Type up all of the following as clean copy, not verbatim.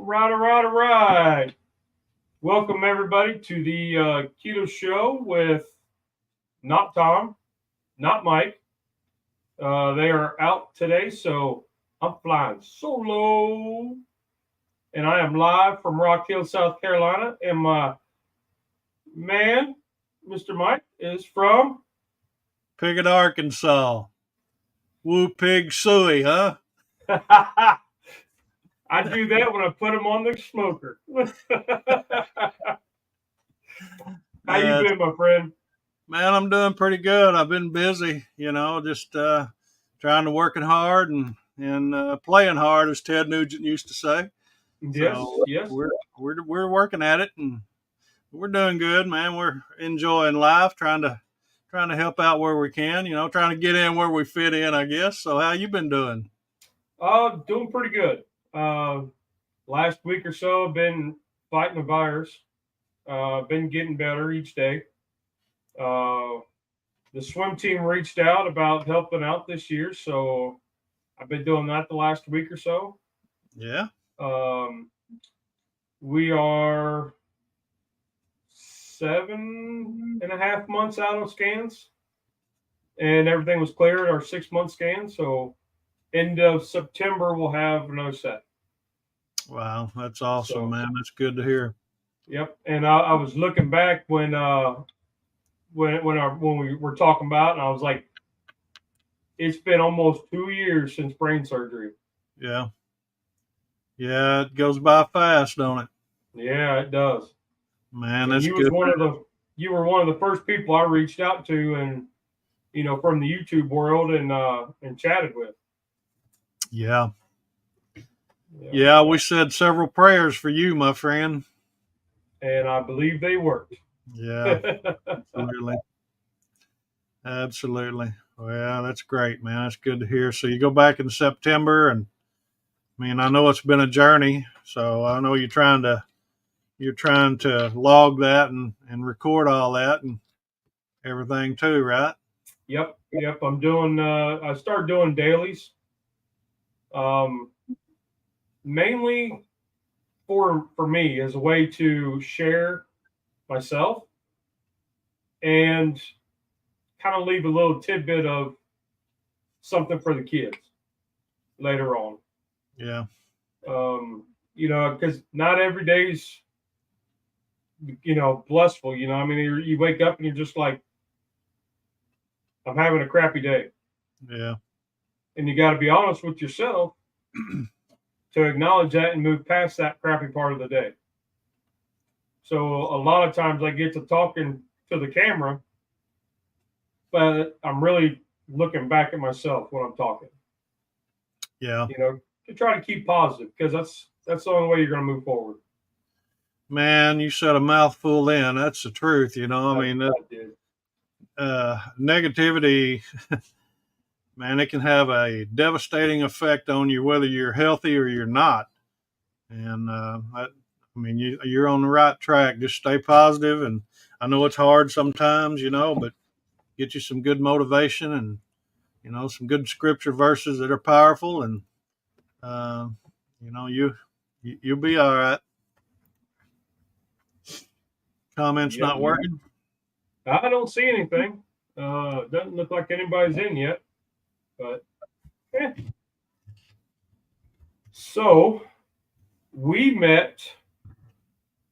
All right. Welcome, everybody, to the Keto Show with not Tom, not Mike. They are out today, so I'm flying solo. And I am live from Rock Hill, South Carolina. And my man, Mr. Mike, is from Piggott, Arkansas. Woo pig suey, huh? I do that when I put them on the smoker. How you been, my friend? Man, I'm doing pretty good. I've been busy, just trying to working hard and playing hard, as Ted Nugent used to say. Yes, so yes. We're working at it, and we're doing good, man. We're enjoying life, trying to help out where we can, trying to get in where we fit in, I guess. So how you been doing? Doing pretty good. Last week or so, I've been fighting the virus. Been getting better each day. The swim team reached out about helping out this year, so I've been doing that the last week or so. Yeah. We are 7.5 months out of scans, and everything was cleared, our 6-month scan. So end of September, we'll have another set. Wow, that's awesome, man. That's good to hear. Yep. And I was looking back when we were talking about, and I was like, it's been almost 2 years since brain surgery. Yeah. Yeah, it goes by fast, don't it? Yeah, it does. Man, that's good. You were one of the first people I reached out to, and from the YouTube world, and chatted with. Yeah. Yeah, we said several prayers for you, my friend. And I believe they worked. Yeah, absolutely. Absolutely. Well, that's great, man. That's good to hear. So you go back in September, and I know it's been a journey. So I know you're trying to log that and record all that and everything too, right? Yep. I'm doing. I started doing dailies. Mainly for me as a way to share myself and kind of leave a little tidbit of something for the kids later on. Yeah. Because not every day's blissful. You wake up and you're just like, I'm having a crappy day. Yeah. And you got to be honest with yourself to acknowledge that and move past that crappy part of the day. So a lot of times I get to talking to the camera, but I'm really looking back at myself when I'm talking. Yeah. To try to keep positive, because that's the only way you're going to move forward. Man, you said a mouthful then. That's the truth, negativity, man, it can have a devastating effect on you, whether you're healthy or you're not. And you're on the right track. Just stay positive. And I know it's hard sometimes, but get you some good motivation and, some good scripture verses that are powerful. And, you'll be all right. Comments not working? I don't see anything. Doesn't look like anybody's in yet. But So we met.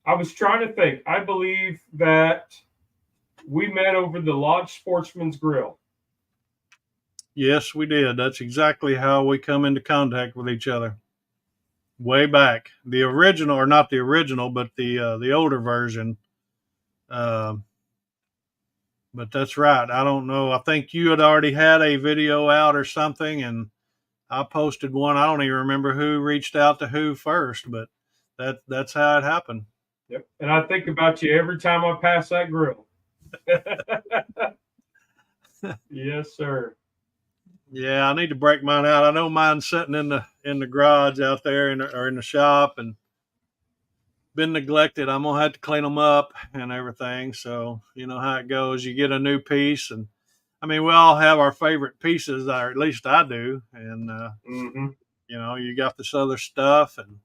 I was trying to think. I believe that we met over the Lodge Sportsman's Grill. Yes, we did. That's exactly how we come into contact with each other. Way back, the original, or not the original, but the older version. But that's right. I don't know. I think you had already had a video out or something, and I posted one. I don't even remember who reached out to who first, but that's how it happened. Yep. And I think about you every time I pass that grill. Yes, sir. Yeah, I need to break mine out. I know mine's sitting in the garage out there or in the shop and been neglected. I'm gonna have to clean them up and everything. So you know how it goes. You get a new piece, and we all have our favorite pieces, or at least I do. And you got this other stuff, and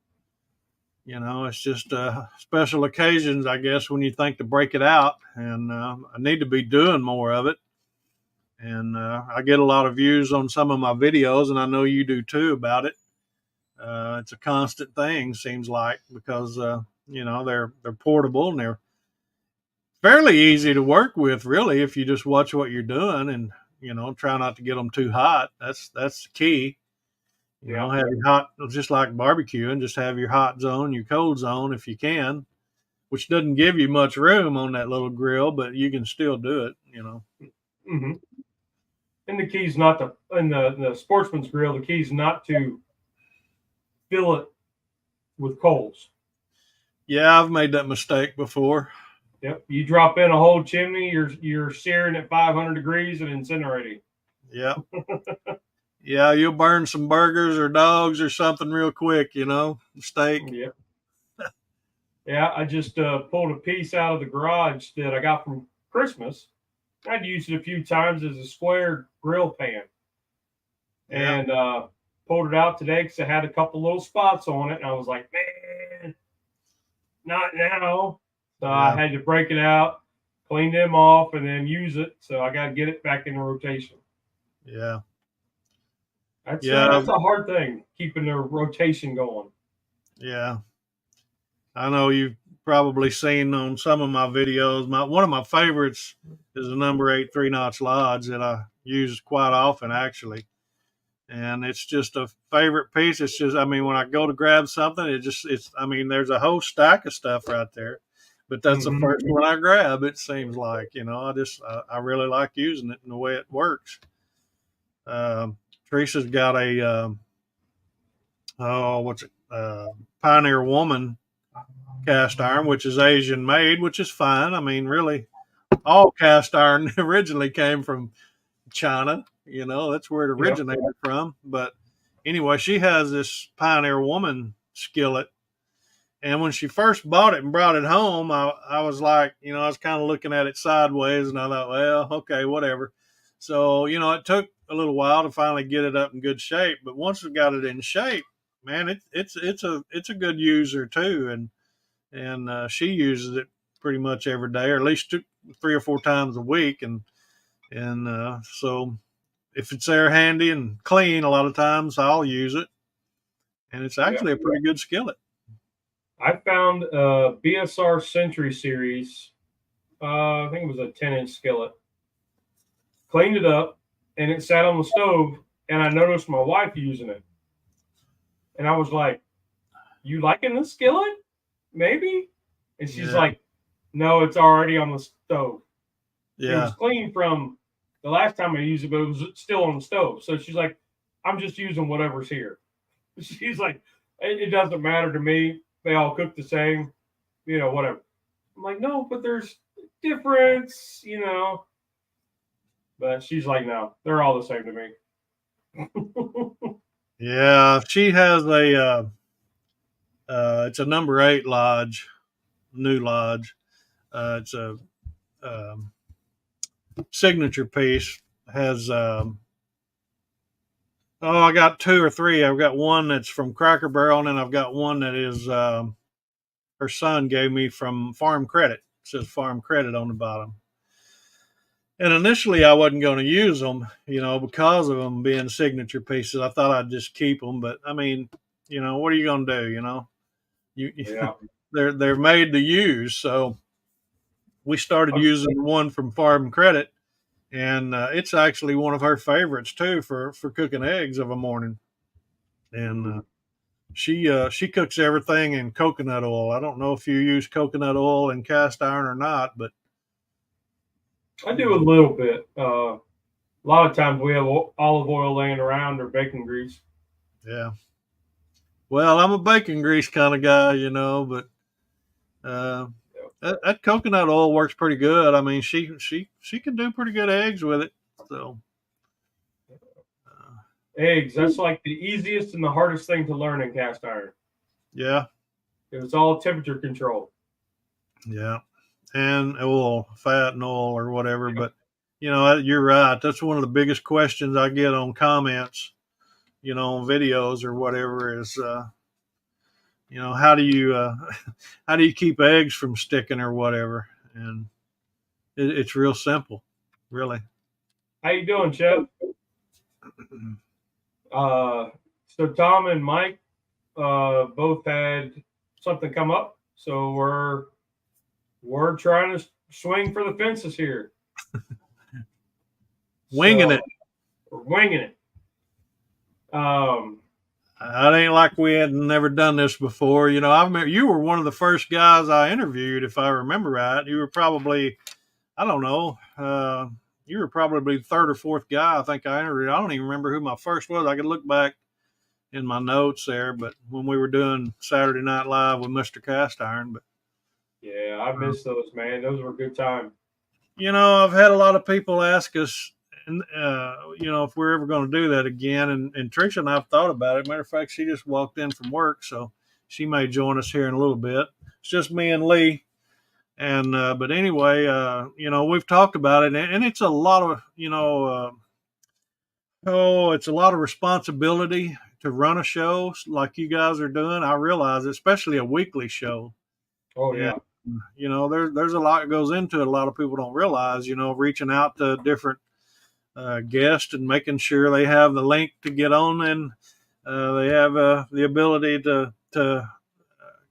It's just special occasions, I guess, when you think to break it out. And I need to be doing more of it. And I get a lot of views on some of my videos, and I know you do too about it. It's a constant thing, seems like, because they're portable and they're fairly easy to work with, really, if you just watch what you're doing and try not to get them too hot. That's the key. Have your hot, just like barbecuing, just have your hot zone, your cold zone if you can, which doesn't give you much room on that little grill, but you can still do it. Mm-hmm. And the key's not to, in the sportsman's grill, the key's not to fill it with coals. Yeah, I've made that mistake before. Yep, you drop in a whole chimney, you're searing at 500 degrees and incinerating. Yeah. Yeah, you'll burn some burgers or dogs or something real quick, steak. Yeah. Yeah, I just pulled a piece out of the garage that I got from Christmas. I'd used it a few times as a square grill pan. Yeah. And pulled it out today because it had a couple little spots on it. And I was like, man, not now. So I had to break it out, clean them off, and then use it. So I got to get it back in rotation. Yeah. That's a hard thing, keeping the rotation going. Yeah. I know you've probably seen on some of my videos. One of my favorites is a number 8 3-notch lodge that I use quite often, actually. And it's just a favorite piece. It's just, when I go to grab something, there's a whole stack of stuff right there. But that's the first one I grab, it seems like. I really like using it and the way it works. Teresa's got a Pioneer Woman cast iron, which is Asian made, which is fine. Really, all cast iron originally came from China. That's where it originated from. But anyway, she has this Pioneer Woman skillet. And when she first bought it and brought it home, I was like, I was kind of looking at it sideways, and I thought, well, okay, whatever. So, it took a little while to finally get it up in good shape. But once we got it in shape, man, it's a good user too. And she uses it pretty much every day, or at least 3 or 4 times a week. And so if it's there handy and clean, a lot of times I'll use it. And it's actually a pretty good skillet. I found a BSR Century Series. I think it was a 10-inch skillet. Cleaned it up, and it sat on the stove, and I noticed my wife using it. And I was like, you liking this skillet? Maybe? And she's like, no, it's already on the stove. Yeah. It was clean from the last time I used it, but it was still on the stove. So she's like, I'm just using whatever's here. She's like, it doesn't matter to me. They all cook the same, whatever. I'm like, no, but there's difference, But she's like, no, they're all the same to me. Yeah, she has it's a number 8 lodge, new lodge. It's a signature piece. Has I got 2 or 3. I've got one that's from Cracker Barrel, and then I've got one that is her son gave me from Farm Credit. It says Farm Credit on the bottom. And initially, I wasn't going to use them, because of them being signature pieces. I thought I'd just keep them, but what are you going to do? They're made to use. So we started using one from Farm Credit, and it's actually one of her favorites too for cooking eggs of a morning. And she cooks everything in coconut oil. I don't know if you use coconut oil in cast iron or not, but I do a little bit. A lot of times we have olive oil laying around or bacon grease. Yeah. Well, I'm a bacon grease kind of guy, but that coconut oil works pretty good. She can do pretty good eggs with it. So eggs, that's like the easiest and the hardest thing to learn in cast iron. Yeah. It's all temperature control. Yeah. And oil, fat and oil or whatever. But, you're right. That's one of the biggest questions I get on comments, on videos or whatever is, how do you how do you keep eggs from sticking or whatever? And it's real simple, really. How you doing, Chef? So Tom and Mike both had something come up, so we're trying to swing for the fences here. Winging it. We're winging it. It ain't like we had never done this before. I remember you were one of the first guys I interviewed, if I remember right. You were probably, I don't know, you were probably the third or fourth guy I think I interviewed. I don't even remember who my first was. I could look back in my notes there, but when we were doing Saturday Night Live with Mr. Castiron. But yeah, I miss those, man. Those were a good time. I've had a lot of people ask us, and if we're ever going to do that again. And Tricia and I've thought about it. Matter of fact, she just walked in from work, so she may join us here in a little bit. It's just me and Lee. And but anyway, we've talked about it, and it's a lot of it's a lot of responsibility to run a show like you guys are doing. I realize, especially a weekly show. Oh yeah. There's a lot that goes into it. A lot of people don't realize, reaching out to different guests and making sure they have the link to get on, and they have the ability to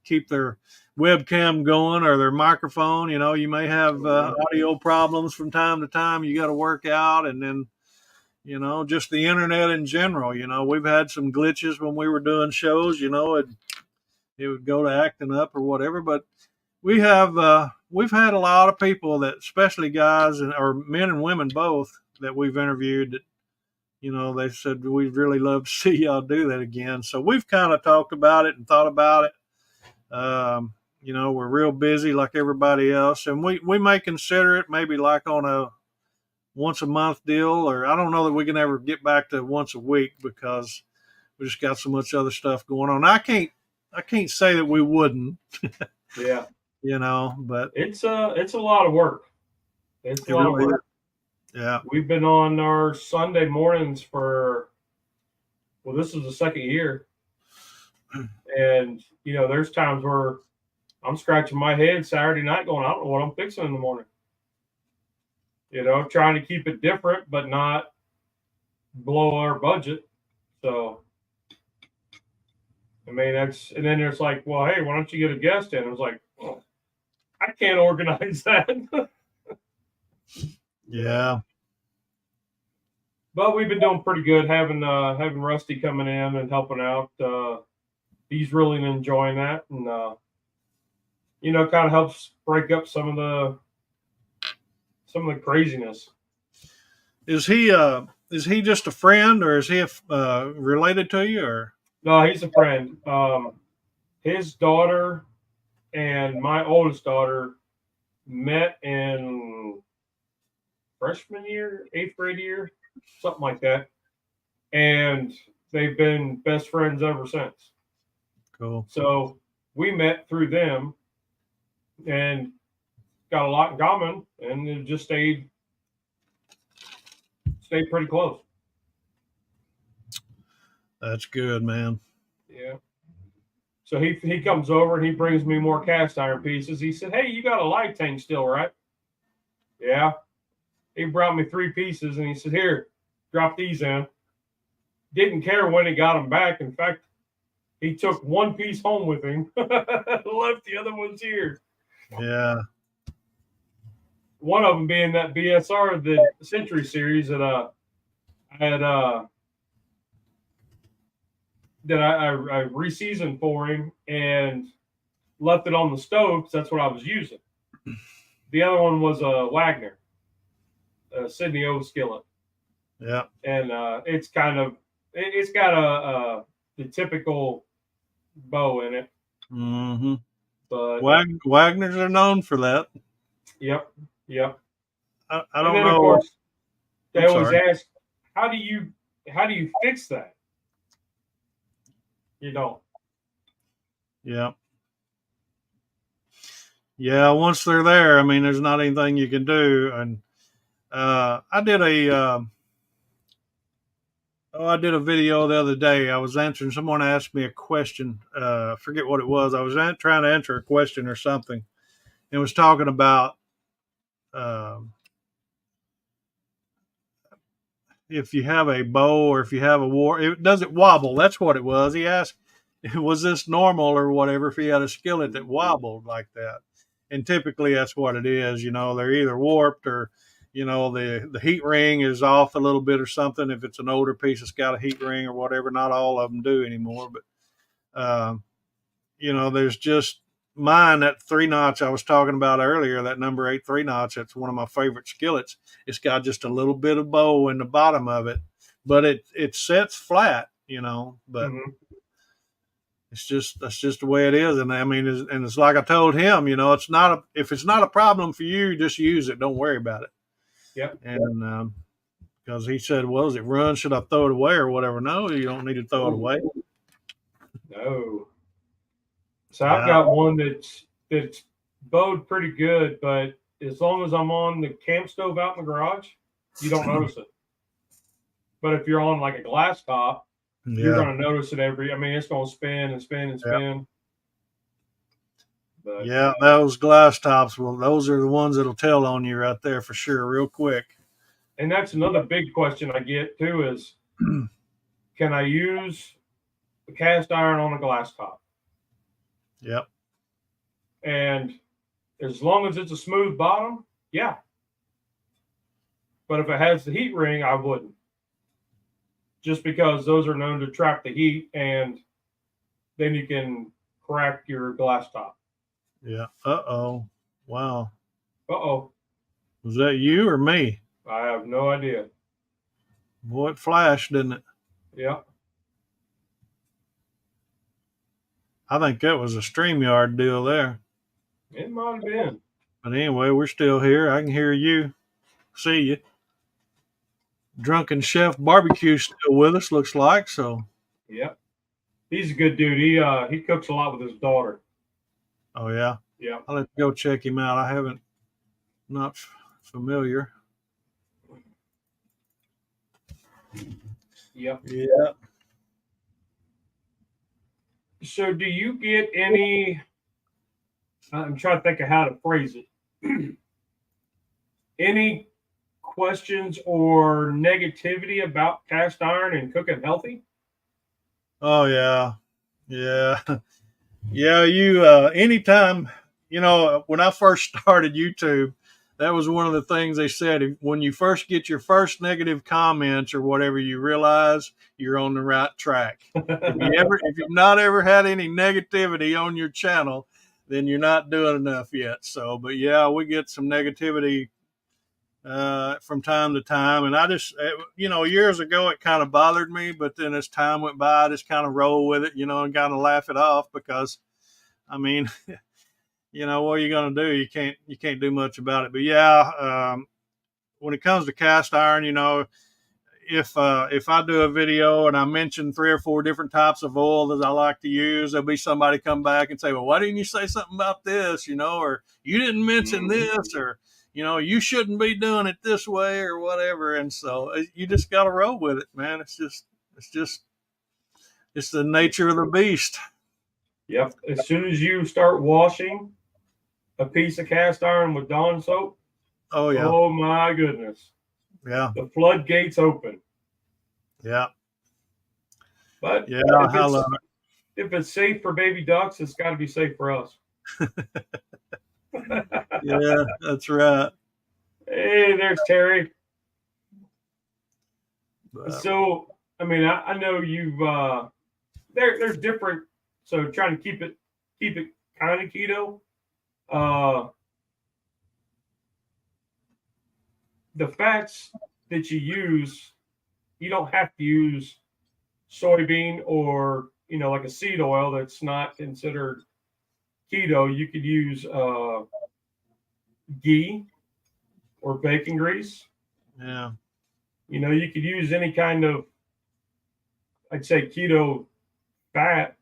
keep their webcam going or their microphone. You may have audio problems from time to time. You got to work out, and then just the internet in general. We've had some glitches when we were doing shows. It would go to acting up or whatever, but we've had a lot of people that, especially guys or men and women both, that we've interviewed that, they said, we'd really love to see y'all do that again. So we've kind of talked about it and thought about it. We're real busy like everybody else, and we may consider it maybe like on a once a month deal, or I don't know that we can ever get back to once a week because we just got so much other stuff going on. I can't say that we wouldn't. Yeah. But it's a lot of work. It's a lot of work. Yeah. We've been on our Sunday mornings for, this is the second year. And, there's times where I'm scratching my head Saturday night going, I don't know what I'm fixing in the morning. Trying to keep it different, but not blow our budget. So, and then it's like, well, hey, why don't you get a guest in? I was like, oh, I can't organize that. Yeah. But we've been doing pretty good having Rusty coming in and helping out. He's really enjoying that, and kind of helps break up some of the craziness. Is he just a friend, or is he related to you, or? No, he's a friend. His daughter and my oldest daughter met in freshman year, 8th grade year, something like that. And they've been best friends ever since. Cool. So we met through them and got a lot in common, and it just stayed pretty close. That's good, man. Yeah. So he comes over and he brings me more cast iron pieces. He said, "Hey, you got a light tank still, right?" Yeah. He brought me 3 pieces and he said, "Here, drop these in." Didn't care when he got them back. In fact, he took 1 piece home with him, left the other ones here. Yeah. One of them being that BSR, the Century series that I reseasoned for him and left it on the stove because that's what I was using. The other one was a Wagner, a Sydney O skillet. Yeah. And it's got the typical bow in it. Mm-hmm. But Wagners are known for that. Yep. I don't know. Of course, they always ask, how do you fix that? You don't. Yeah. Yeah, once they're there, I mean, there's not anything you can do. And I did a Oh, I did a video the other day. I was answering. Someone asked me a question. I forget what it was. I was trying to answer a question or something. It was talking about if you have a bow or if you have a war, does it wobble? That's what it was. He asked, was this normal or whatever if he had a skillet that wobbled like that? And typically that's what it is. They're either warped or, the heat ring is off a little bit or something. If it's an older piece that's got a heat ring or whatever, not all of them do anymore. But, there's just mine, that 3-notch I was talking about earlier, that number 8 3-notch. That's one of my favorite skillets. It's got just a little bit of bow in the bottom of it, but it sets flat, but that's just the way it is. And I mean, it's like I told him, if it's not a problem for you, just use it. Don't worry about it. Yeah. And, because he said, well, does it run? Should I throw it away or whatever? No, you don't need to throw it away. No. So I've got one that's bowed pretty good, but as long as I'm on the camp stove out in the garage, you don't notice it. But if you're on like a glass top, you're going to notice it it's going to spin and spin and spin. But, yeah, those glass tops, well, those are the ones that'll tell on you right there for sure, real quick. And that's another big question I get too is, can I use the cast iron on a glass top? Yep. And as long as it's a smooth bottom, yeah. But if it has the heat ring, I wouldn't. Just because those are known to trap the heat, and then you can crack your glass top. Yeah. Uh-oh. Wow. Uh-oh. Was that you or me? I have no idea. Boy, it flashed, didn't it? Yeah. I think that was a StreamYard deal there. It might have been. But anyway, we're still here. I can hear you. See you. Drunken Chef Barbecue still with us, looks like. So. Yeah. He's a good dude. He cooks a lot with his daughter. Oh, yeah? Yeah. I'll have to go check him out. I haven't, not familiar. Yep. Yeah. So do you get any, I'm trying to think of how to phrase it. Any questions or negativity about cast iron and cooking healthy? Oh, yeah. Yeah. Yeah. Anytime, when I first started YouTube, that was one of the things they said. When you first get your first negative comments or whatever, you realize you're on the right track. If you've not ever had any negativity on your channel, then you're not doing enough yet. So, but yeah, we get some negativity from time to time. And I just, years ago, it kind of bothered me, but then as time went by, I just kind of roll with it, and kind of laugh it off because, I mean, what are you going to do? You can't do much about it. But yeah, when it comes to cast iron, if I do a video and I mention 3 or 4 different types of oil that I like to use, there'll be somebody come back and say, well, why didn't you say something about this? Or you didn't mention this, or, you shouldn't be doing it this way or whatever. And so you just got to roll with it, man. It's the nature of the beast. Yep. As soon as you start washing a piece of cast iron with Dawn soap, oh yeah, oh my goodness, yeah, the floodgates open. Yeah, but yeah, if it's safe for baby ducks, it's got to be safe for us. Yeah, that's right. Hey, there's Terry. So I mean, I know you've there's different. So trying to keep it kind of keto. The fats that you use, you don't have to use soybean or like a seed oil that's not considered keto. You could use ghee or bacon grease. Yeah. You could use any kind of, I'd say, keto fat.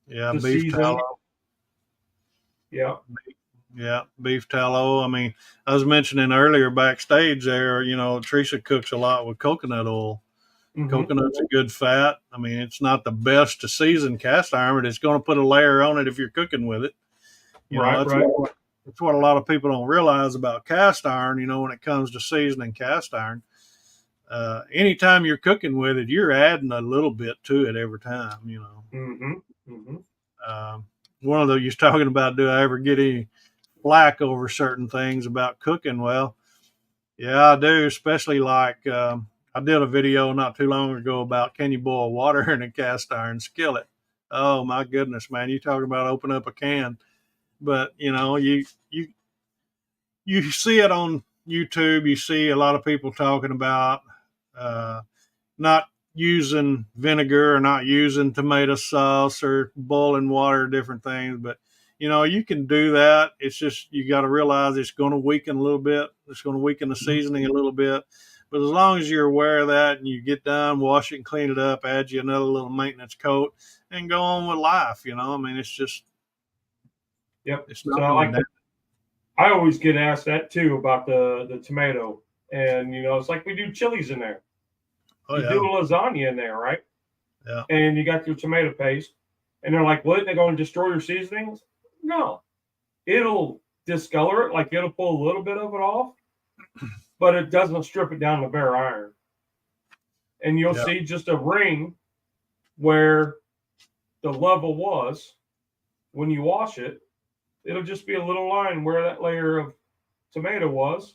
Yeah, beef tallow. Yeah. Yeah, beef tallow. I mean, I was mentioning earlier backstage there, Teresa cooks a lot with coconut oil. Coconut's a good fat. I mean, it's not the best to season cast iron, but it's going to put a layer on it if you're cooking with it. That's what a lot of people don't realize about cast iron. When it comes to seasoning cast iron, anytime you're cooking with it, you're adding a little bit to it every time. One of those you're talking about, do I ever get any flack over certain things about cooking? Well, yeah, I do, especially like I did a video not too long ago about can you boil water in a cast iron skillet. Oh my goodness, man, you talking about open up a can. But you see it on YouTube. You see a lot of people talking about not using vinegar or not using tomato sauce or boiling water, different things. But you can do that. It's just you got to realize it's going to weaken a little bit. It's going to weaken the seasoning a little bit. But as long as you're aware of that and you get done, wash it and clean it up, add you another little maintenance coat, and go on with life. I mean, it's just. Yep. I always get asked that too about the tomato, and it's like we do chilies in there. You do a lasagna in there, right? Yeah. And you got your tomato paste, and they're like, "What? They're going to destroy your seasonings?" No, it'll discolor it, like it'll pull a little bit of it off, but it doesn't strip it down to bare iron. And you'll see just a ring where the level was when you wash it. It'll just be a little line where that layer of tomato was.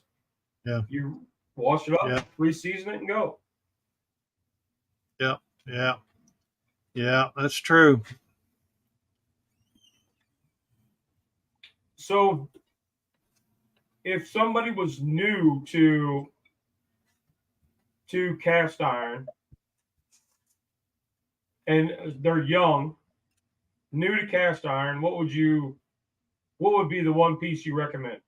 Yeah. You wash it up, re-season it, and go. Yeah, that's true. So if somebody was new to cast iron and they're young, new to cast iron, what would be the one piece you recommend?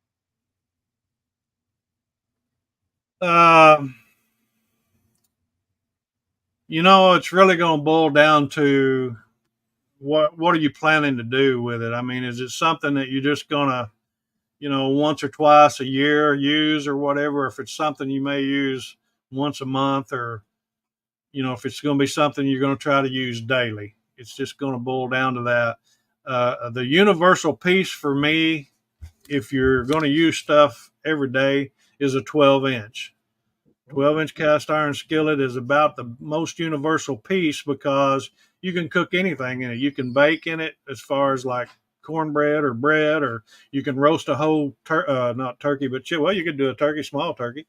It's really going to boil down to what are you planning to do with it? I mean, is it something that you're just going to, once or twice a year use or whatever? If it's something you may use once a month, or, if it's going to be something you're going to try to use daily, it's just going to boil down to that. The universal piece for me, if you're going to use stuff every day, is a 12-inch. 12-inch cast iron skillet is about the most universal piece because you can cook anything in it. You can bake in it as far as like cornbread or bread, or you can roast a whole, not turkey, but you could do a turkey, small turkey,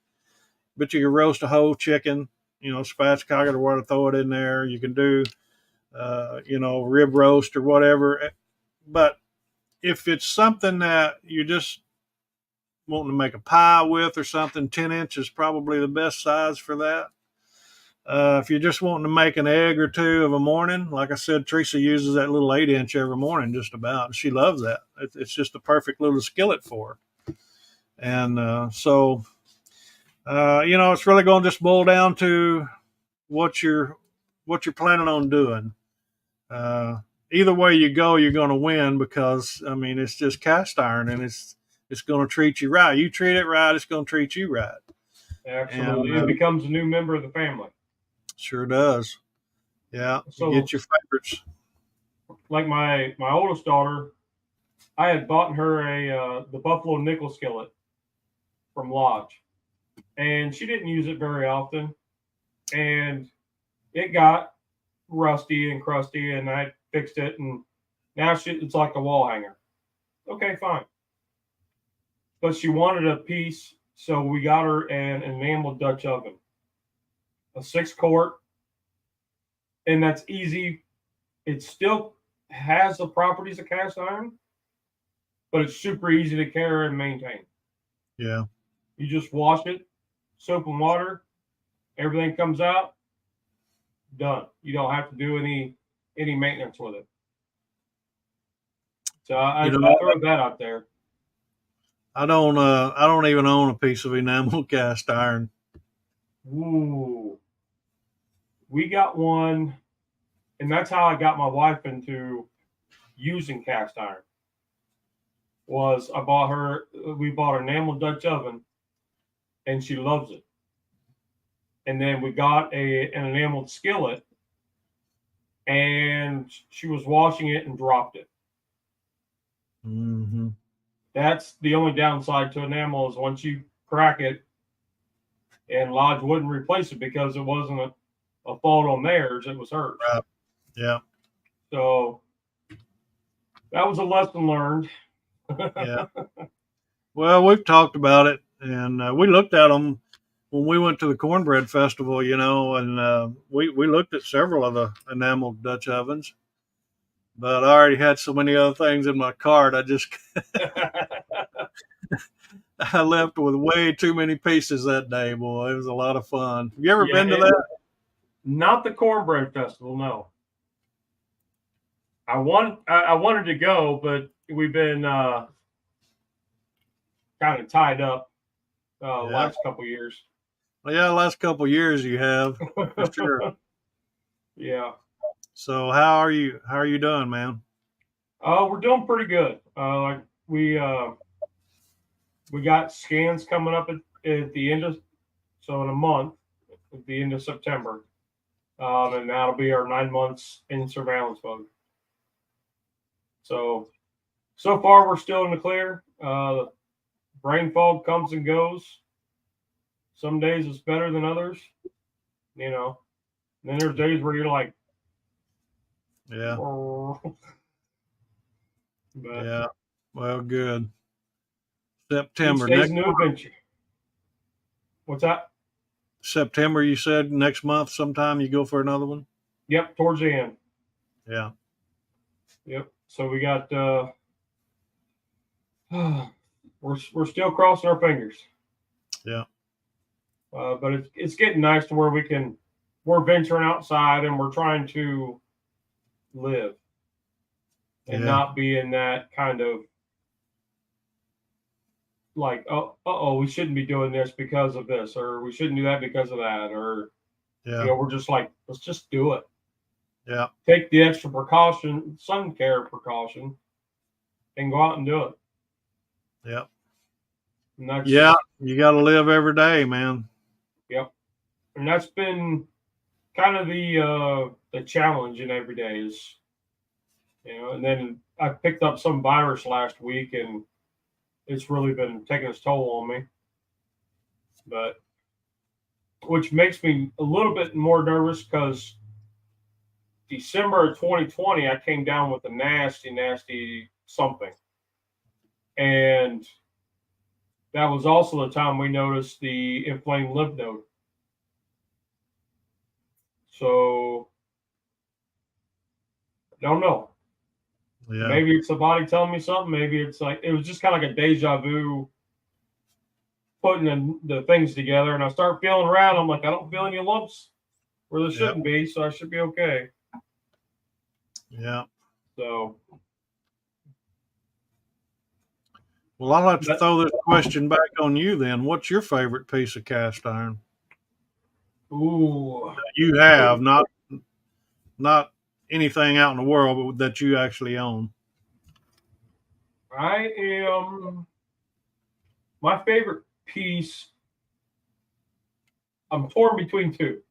but you can roast a whole chicken, spatchcock it or whatever, throw it in there. You can do, rib roast or whatever. But if it's something that you just wanting to make a pie with or something, 10 inches is probably the best size for that. If you're just wanting to make an egg or two of a morning, like I said, Teresa uses that little 8-inch every morning just about, and she loves that. It's just a perfect little skillet for her. And so it's really going to just boil down to what you're planning on doing. Either way you go, you're going to win because, I mean, it's just cast iron and it's going to treat you right. You treat it right, it's going to treat you right. Absolutely. And, it becomes a new member of the family. Sure does. Yeah. So you get your favorites. Like my oldest daughter, I had bought her the Buffalo nickel skillet from Lodge, and she didn't use it very often, and it got rusty and crusty, and I fixed it, and now it's like a wall hanger. Okay, fine. But she wanted a piece, so we got her an enamel Dutch oven, a 6-quart, and that's easy. It still has the properties of cast iron, but it's super easy to carry and maintain. Yeah. You just wash it, soap and water, everything comes out, done. You don't have to do any maintenance with it. So I throw that out there. I don't even own a piece of enamel cast iron. Ooh. We got one, and that's how I got my wife into using cast iron. We bought her enamel Dutch oven, and she loves it. and then we got an enameled skillet, and she was washing it and dropped it. Mm-hmm. That's the only downside to enamel is once you crack it, and Lodge wouldn't replace it because it wasn't a fault on theirs, it was hers. Right. Yeah. So that was a lesson learned. Yeah. Well, we've talked about it, and we looked at them when we went to the Cornbread Festival, and we looked at several of the enameled Dutch ovens, but I already had so many other things in my cart. I left with way too many pieces that day, boy. It was a lot of fun. Have you ever been to that? Not the Cornbread Festival, no. I wanted to go, but we've been kind of tied up last couple years. Well, yeah, the last couple of years you have, for sure. Yeah. So how are you doing, man? We're doing pretty good. Like we got scans coming up at the end of, so in a month, at the end of September, and that'll be our 9 months in surveillance mode. So far we're still in the clear. Brain fog comes and goes. Some days it's better than others, And then there's days where you're like, yeah, but yeah. Well, good. September each day's new adventure. What's that? September, you said next month sometime you go for another one? Yep, towards the end. Yeah. Yep. So we got we're still crossing our fingers. Yeah. But it's getting nice to where we're venturing outside and we're trying to live and not be in that kind of like, we shouldn't be doing this because of this, or we shouldn't do that because of that, or we're just like, let's just do it. Yeah. Take the extra sun care precaution, and go out and do it. Yep. And you got to live every day, man. Yep. And that's been kind of the challenge in every day is, and then I picked up some virus last week and it's really been taking its toll on me, but which makes me a little bit more nervous because December of 2020, I came down with a nasty something. And that was also the time we noticed the inflamed lymph node. So, I don't know. Yeah. Maybe it's the body telling me something. Maybe it's like, it was just kind of like a deja vu putting the things together. And I start feeling around. I'm like, I don't feel any lumps where there shouldn't be. So I should be okay. Yeah. So. Well, I'll have to throw this question back on you then. What's your favorite piece of cast iron? Ooh. You have, not anything out in the world, but that you actually own. I am, my favorite piece, I'm torn between two.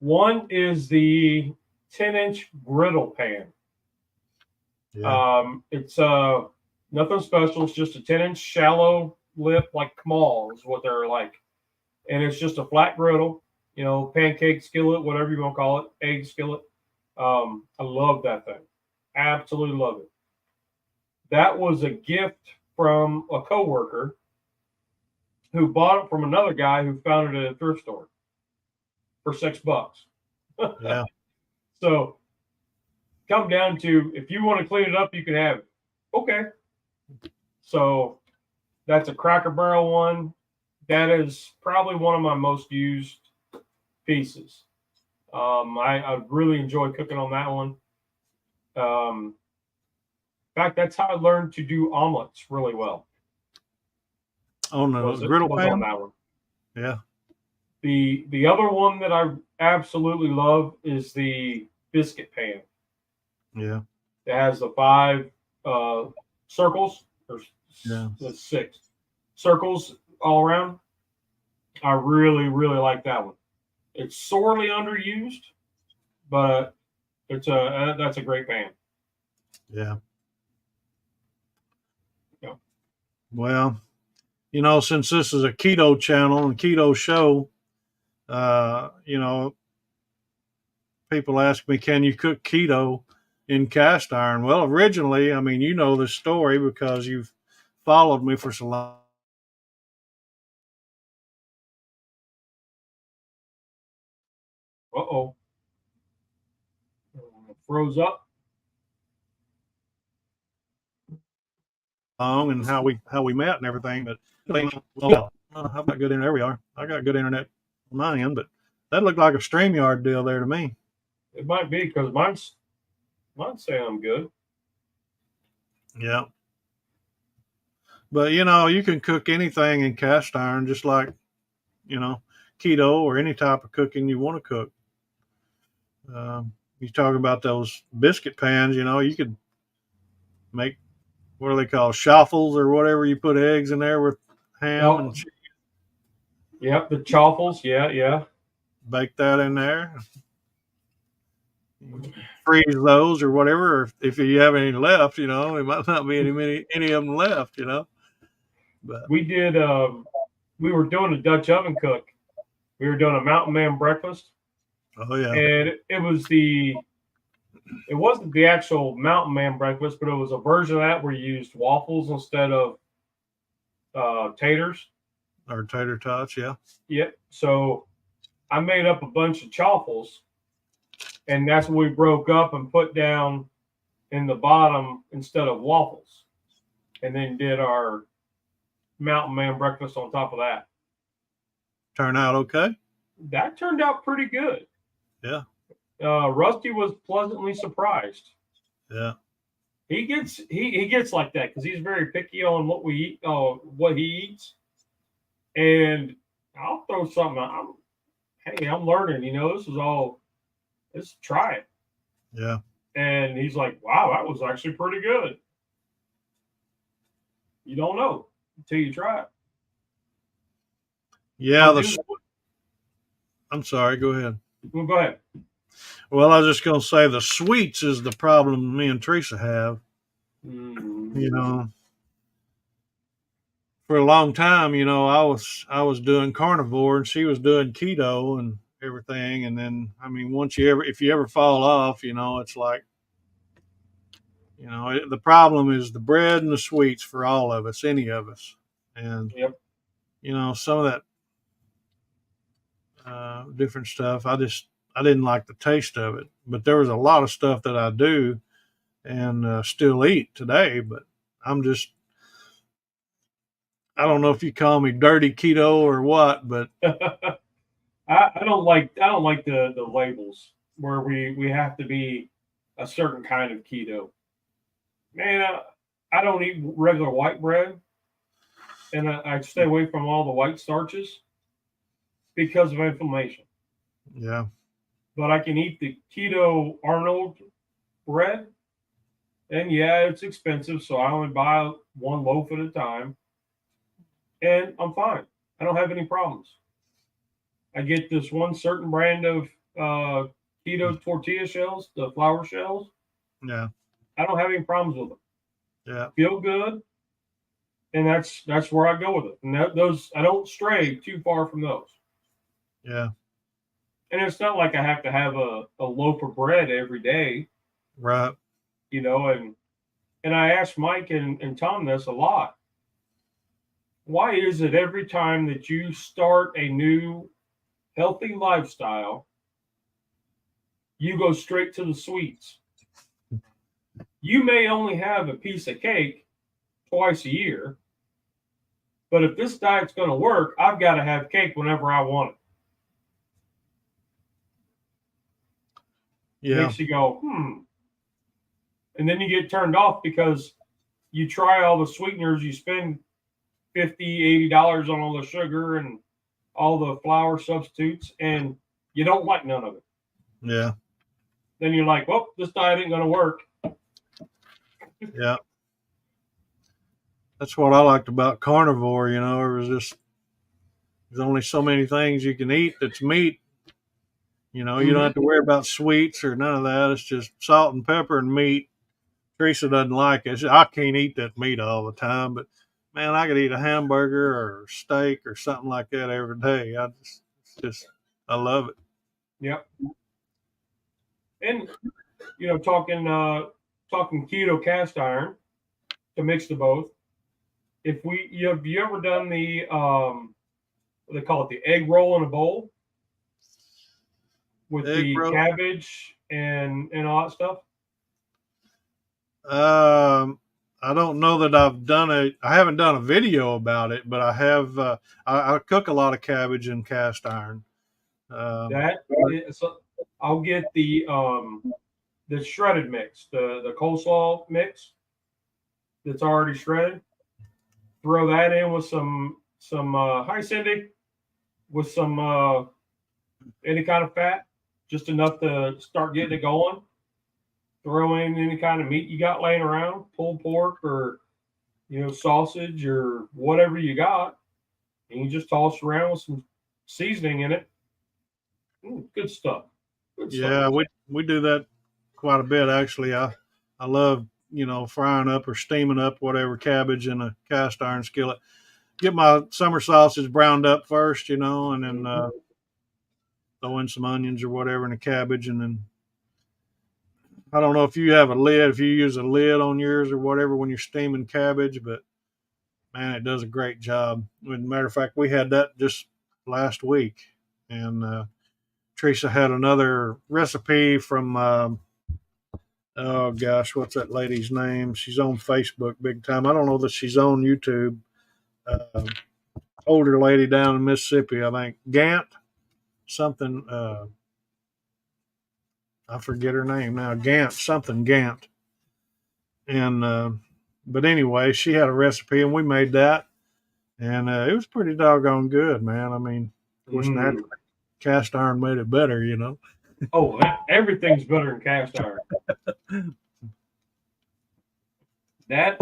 One is the 10-inch griddle pan. Yeah. It's nothing special. It's just a 10-inch shallow lip, like Kamal is what they're like. And it's just a flat griddle, pancake skillet, whatever you want to call it, egg skillet. I love that thing. Absolutely love it. That was a gift from a coworker who bought it from another guy who found it at a thrift store for $6. Yeah. So come down to, if you want to clean it up, you can have it. Okay. So that's a Cracker Barrel one. That is probably one of my most used pieces. I really enjoy cooking on that one. In fact, that's how I learned to do omelets really well. On the griddle pan? On that one. Yeah. The other one that I absolutely love is the biscuit pan. Yeah. It has the 5 circles, or 6 circles all around. I really, really like that one. It's sorely underused, but that's a great band. Yeah. Yeah. Well, since this is a keto channel and keto show, people ask me, can you cook keto in cast iron? Well, originally, I mean, you know the story because you've followed me for so long. Uh-oh. Froze up. And how we met and everything, but well, I've got good internet. There we are. I got good internet on my end, but that looked like a StreamYard deal there to me. It might be because mine's sound good. Yeah. But you can cook anything in cast iron, just like keto or any type of cooking you want to cook. You talk about those biscuit pans, you could make, what do they call, shuffles or whatever. You put eggs in there with ham and cheese. Yep, the chaffles. Yeah. Bake that in there. Freeze those or whatever. Or if you have any left, there might not be any of them left, But we did. We were doing a Dutch oven cook. We were doing a Mountain Man breakfast. Oh yeah. And it wasn't the actual Mountain Man breakfast, but it was a version of that where you used waffles instead of taters. Or tater tots, yeah. Yep. So I made up a bunch of chaffles, and that's what we broke up and put down in the bottom instead of waffles, and then did our Mountain Man breakfast on top of that. Turn out okay? That turned out pretty good. Yeah. Rusty was pleasantly surprised. Yeah. He gets like that because he's very picky on what we eat, what he eats. And I'll throw something out. I'm learning, let's try it. Yeah. And he's like, wow, that was actually pretty good. You don't know until you try it. Yeah. I'm sorry. Go ahead. Well, go ahead. Well, I was just going to say the sweets is the problem me and Teresa have. For a long time, I was doing carnivore and she was doing keto and everything. And then, I mean, if you ever fall off, it's like, the problem is the bread and the sweets for all of us, any of us. And, yep. Some of that different stuff, I didn't like the taste of it, but there was a lot of stuff that I do and still eat today, but I don't know if you call me dirty keto or what, but I don't like the labels where we have to be a certain kind of keto. Man, I don't eat regular white bread, and I stay away from all the white starches because of inflammation. Yeah. But I can eat the keto Arnold bread, and yeah, it's expensive, so I only buy one loaf at a time, and I'm fine. I don't have any problems. I get this one certain brand of keto tortilla shells, the flour shells. Yeah. I don't have any problems with them. Yeah. Feel good, and that's where I go with it. And those I don't stray too far from those. Yeah. And it's not like I have to have a loaf of bread every day. Right. And I ask Mike and Tom this a lot. Why is it every time that you start a new healthy lifestyle, you go straight to the sweets? You may only have a piece of cake twice a year, but if this diet's going to work, I've got to have cake whenever I want it. Yeah. Makes you go, And then you get turned off because you try all the sweeteners, you spend $50, $80 on all the sugar and all the flour substitutes, and you don't like none of it. Yeah. Then you're like, well, this diet ain't going to work. Yeah. That's what I liked about carnivore, it was just, there's only so many things you can eat that's meat. You know, you don't have to worry about sweets or none of that. It's just salt and pepper and meat. Teresa doesn't like it. I can't eat that meat all the time, but man, I could eat a hamburger or steak or something like that every day. I love it. Yep. And you know, talking keto cast iron to mix the both. If have you ever done the what they call it, the egg roll in a bowl with Egg the roll? cabbage and all that stuff? I don't know that I've done it. I haven't done a video about it, but I have. I cook a lot of cabbage in cast iron. So I'll get the shredded mix, the coleslaw mix that's already shredded. Throw that in with some hi Cindy, with some any kind of fat, just enough to start getting it going. Throw in any kind of meat you got laying around, pulled pork or sausage or whatever you got, and you just toss around with some seasoning in it. Good stuff. Yeah, we do that quite a bit actually. I love frying up or steaming up whatever cabbage in a cast iron skillet. Get my summer sausage browned up first, and then throw in some onions or whatever in the cabbage, and then I don't know if you have a lid, if you use a lid on yours or whatever when you're steaming cabbage, but man, it does a great job. As a matter of fact, we had that just last week, and Teresa had another recipe from oh gosh, what's that lady's name? She's on Facebook big time. I don't know that she's on YouTube. Older lady down in Mississippi, I think. Gant, something. I forget her name now. Gant. And but anyway, she had a recipe, and we made that, and it was pretty doggone good, man. I mean, of course, naturally, cast iron made it better, Oh, everything's better than cast iron. That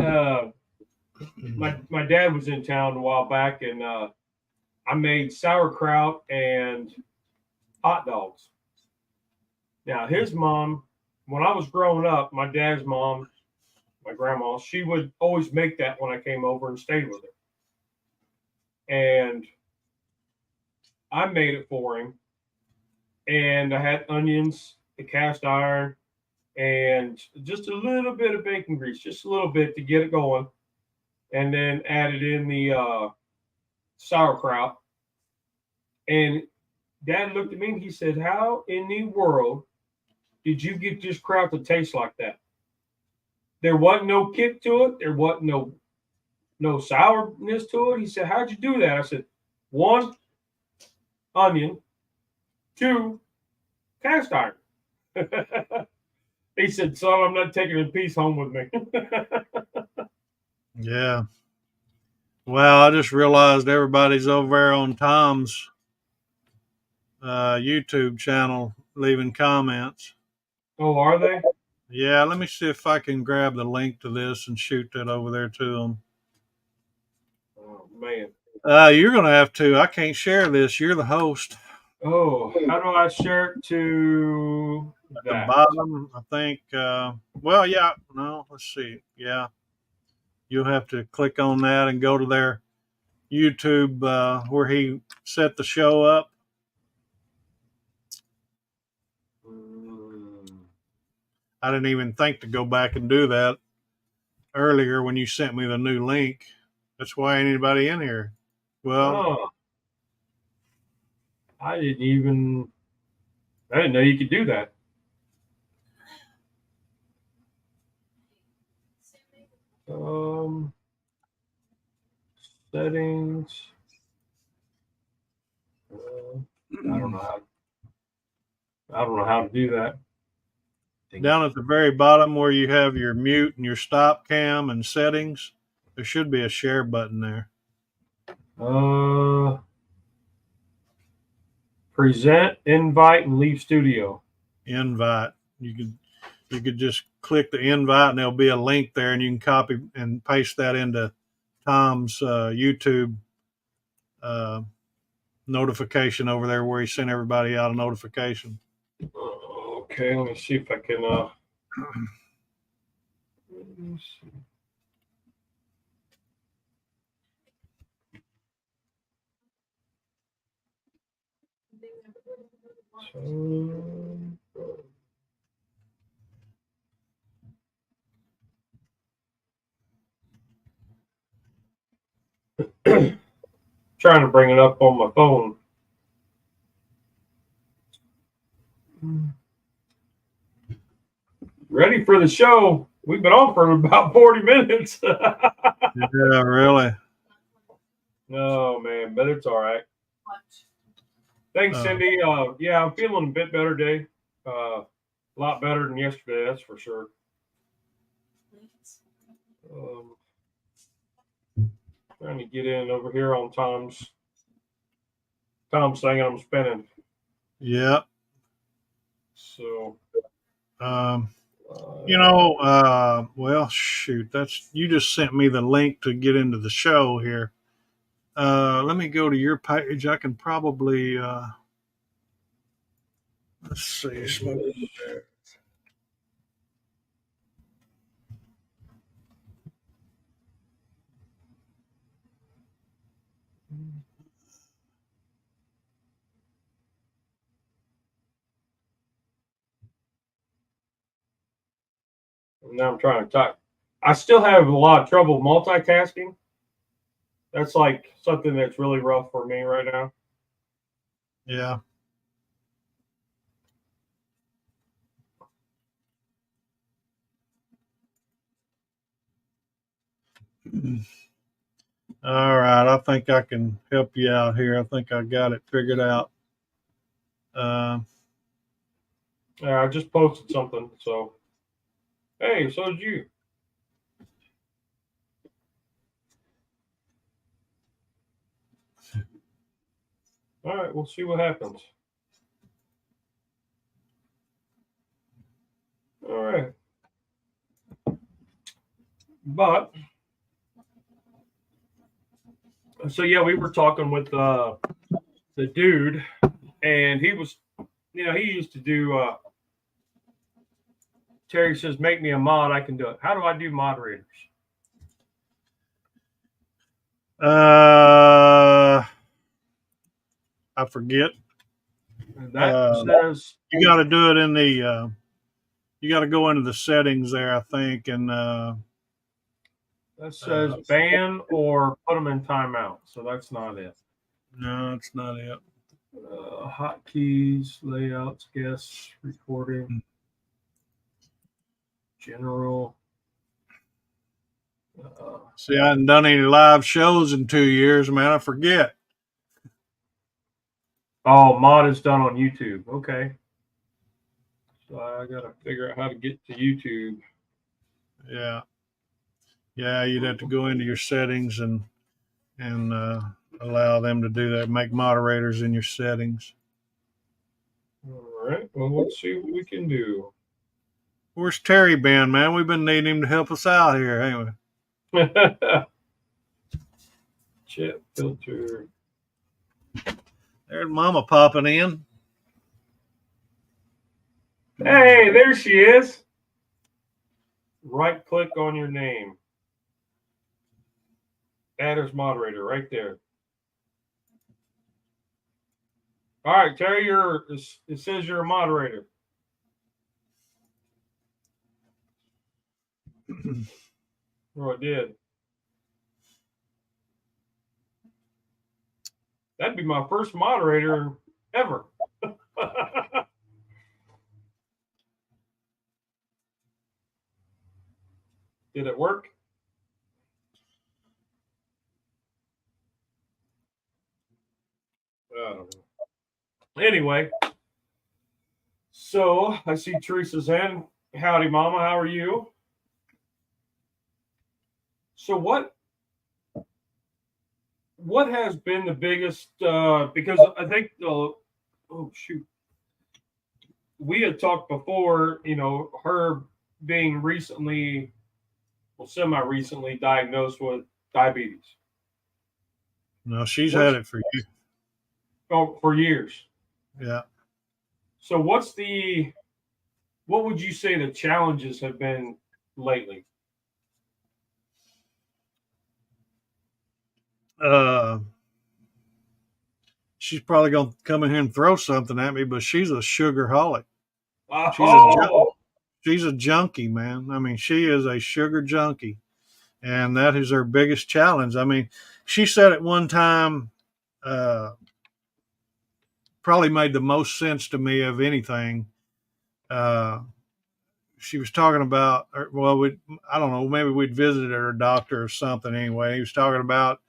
my dad was in town a while back, and I made sauerkraut and hot dogs. Now his mom, when I was growing up, my dad's mom, my grandma, she would always make that when I came over and stayed with her, and I made it for him. And I had onions, the cast iron, and just a little bit of bacon grease, just a little bit to get it going, and then added in the sauerkraut. And Dad looked at me and he said, "How in the world did you get this kraut to taste like that? There wasn't no kick to it. There wasn't no sourness to it." He said, "How'd you do that?" I said, "1, onion. 2, cast iron." He said, "Son, I'm not taking a piece home with me." Yeah. Well, I just realized everybody's over there on Tom's YouTube channel leaving comments. Oh, are they? Yeah, let me see if I can grab the link to this and shoot that over there to them. Oh, man. You're going to have to. I can't share this. You're the host. Oh, how do I share it to at the bottom? I think, well, yeah, no, let's see. Yeah. You'll have to click on that and go to their YouTube where he set the show up. I didn't even think to go back and do that earlier when you sent me the new link. That's why ain't anybody in here. Well, I didn't know you could do that. Settings. I don't know how to do that. Down at the very bottom where you have your mute and your stop cam and settings, there should be a share button there. Present, invite, and leave studio. Invite. You could just click the invite and there'll be a link there, and you can copy and paste that into Tom's YouTube notification over there where he sent everybody out a notification. Okay, let me see if I can. Let me see. Trying to bring it up on my phone. Ready for the show? We've been on for about 40 minutes. Yeah, really. Oh man, but it's all right. Thanks, Cindy. Yeah, I'm feeling a bit better today. A lot better than yesterday, that's for sure. Trying to get in over here on Tom's thing I'm spinning. Yeah. So, well, shoot, you just sent me the link to get into the show here. Let me go to your page. I can probably, let's see. now I'm trying to type. I still have a lot of trouble multitasking. That's like something that's really rough for me right now. Yeah. All right. I think I can help you out here. I think I got it figured out. Yeah, I just posted something. So, hey, so did you. All right, we'll see what happens. All right. But, so yeah, we were talking with the dude, and he was, he used to do, Terry says, make me a mod, I can do it. How do I do moderators? I forget. That says you got to do it in the. You got to go into the settings there, I think, and that says ban or put them in timeout. So that's not it. No, it's not it. Hotkeys, layouts, guests, recording, general. See, I hadn't done any live shows in 2 years, man. I forget. Oh, mod is done on YouTube. Okay. So I got to figure out how to get to YouTube. Yeah. Yeah, you'd have to go into your settings and allow them to do that. Make moderators in your settings. All right. Well, let's see what we can do. Where's Terry been, man? We've been needing him to help us out here, haven't we? Chat filter. There's Mama popping in. Hey, there she is. Right click on your name. Add as moderator right there. All right, Terry, it says you're a moderator. Oh, it did. That'd be my first moderator ever. Did it work? Anyway, so I see Teresa's in. Howdy, Mama. How are you? So what has been the biggest? Because I think we had talked before. Her being semi-recently diagnosed with diabetes. No, she's had it for you. Oh, for years. Yeah. So what would you say the challenges have been lately? She's probably gonna come in here and throw something at me, but she's a sugarholic. She's a Oh, she's a junkie, man. I mean, she is a sugar junkie, and that is her biggest challenge. I mean, she said at one time, uh, probably made the most sense to me of anything. Uh, she was talking about, well, I don't know, maybe we'd visited her doctor or something anyway. He was talking about,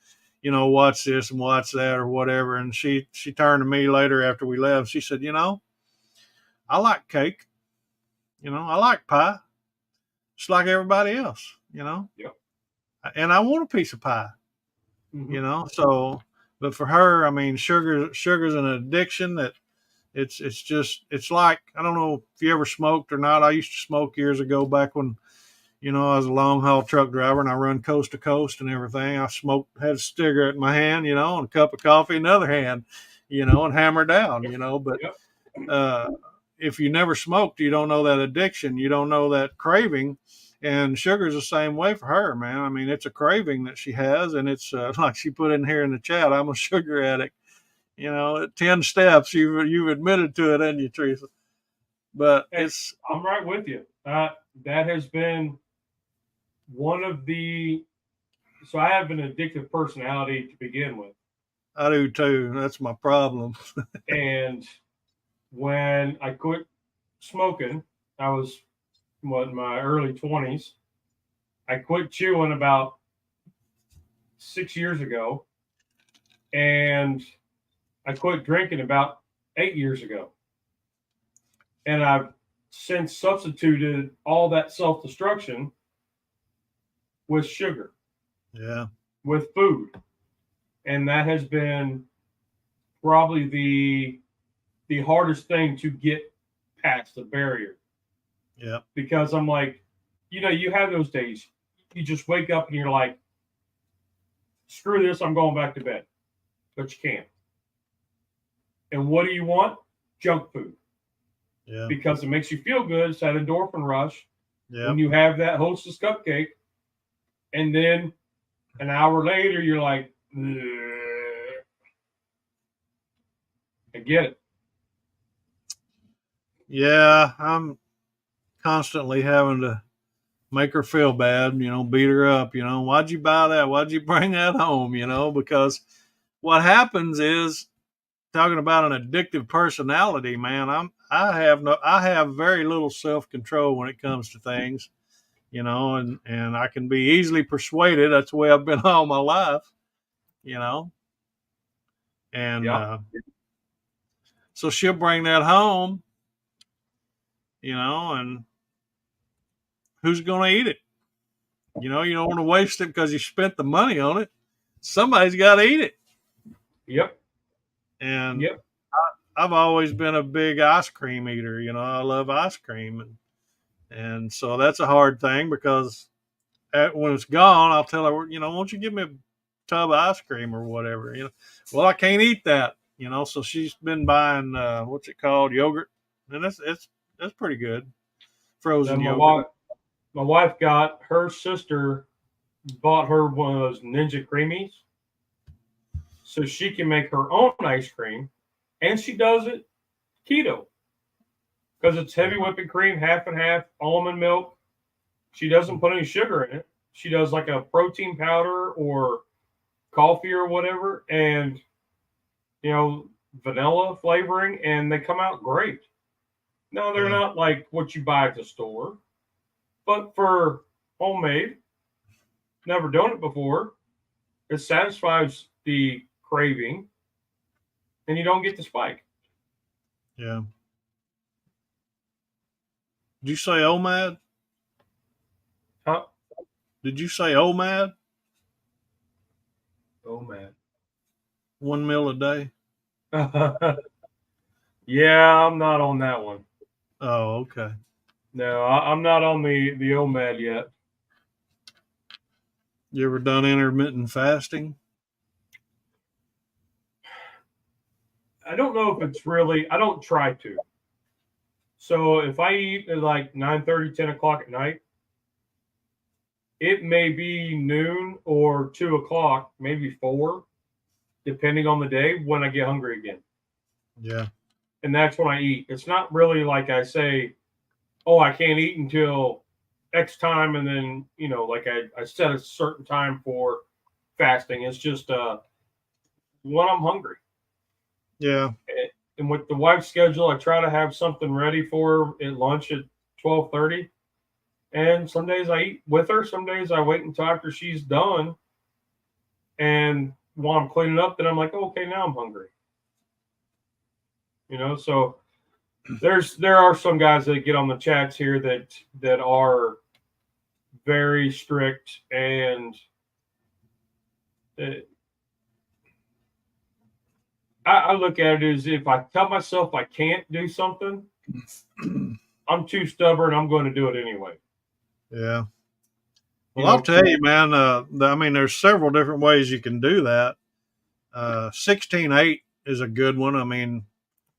what's this and what's that or whatever. And she turned to me later after we left. She said, I like cake. I like pie, just like everybody else, yep. and I want a piece of pie, Mm-hmm. So, but for her, I mean, sugar's an addiction that it's like, I don't know if you ever smoked or not. I used to smoke years ago back when, I was a long haul truck driver and I run coast to coast and everything. I smoked, had a cigarette in my hand, and a cup of coffee in the other hand, and hammer down, but, Yep. uh, if you never smoked, you don't know that addiction. You don't know that craving. And sugar's the same way for her, man. I mean, it's a craving that she has. And it's like she put in here in the chat, I'm a sugar addict. At 10 steps, you've admitted to it, and you, Teresa. But Hey, I'm right with you. That has been one of the. So I have an addictive personality to begin with, I do too. That's my problem. and when I quit smoking, I was in my early 20s. I quit chewing about 6 years ago, and I quit drinking about 8 years ago. And I've since substituted all that self destruction with sugar, Yeah. with food. And that has been probably the hardest thing to get past the barrier. Yeah. Because I'm like, you have those days. You just wake up and you're like, screw this, I'm going back to bed. But you can't. And what do you want? Junk food. Yeah. Because it makes you feel good. It's that endorphin rush. Yeah. When you have that Hostess cupcake, and then an hour later, you're like, I get it. Yeah. I'm constantly having to make her feel bad, beat her up, why'd you buy that? Why'd you bring that home? Because what happens is, talking about an addictive personality, man, I have very little self-control when it comes to things, and I can be easily persuaded. That's the way I've been all my life, you know, and Yeah. so she'll bring that home, and who's going to eat it? You don't want to waste it because you spent the money on it. Somebody's got to eat it. Yep. And Yep. I've always been a big ice cream eater. I love ice cream, and so that's a hard thing because when it's gone, I'll tell her, won't you give me a tub of ice cream or whatever? Well, I can't eat that. So she's been buying what's it called, yogurt, and that's pretty good, frozen Then yogurt. my wife got her sister bought her one of those Ninja Creamies, so she can make her own ice cream, and she does it keto because it's heavy whipping cream, half and half, almond milk. She doesn't put any sugar in it. She does like a protein powder or coffee or whatever, and vanilla flavoring, and they come out great. No, they're Yeah. not like what you buy at the store, but for homemade, never done it before, it satisfies the craving, and you don't get the spike. Yeah. Did you say OMAD? Huh? Did you say OMAD? Oh man. 1 meal a day. Yeah, I'm not on that one. Oh, okay. No, I'm not on the OMAD yet. You ever done intermittent fasting? I don't know if it's really. I don't try to. So if I eat at like 9:30, 10 o'clock at night, it may be noon or 2 o'clock, maybe 4, depending on the day when I get hungry again. Yeah. And that's when I eat. It's not really like I say, oh, I can't eat until X time. And then, like I set a certain time for fasting. It's just when I'm hungry. Yeah. And with the wife's schedule, I try to have something ready for her at lunch at 12:30. And some days I eat with her. Some days I wait until after she's done. And while I'm cleaning up, then I'm like, oh, okay, now I'm hungry. So there are some guys that get on the chats here that are very strict, and I look at it as if I tell myself I can't do something, I'm too stubborn. I'm going to do it anyway. Yeah. Well, I'll tell you, man. I mean, there's several different ways you can do that. 16/8 is a good one. I mean,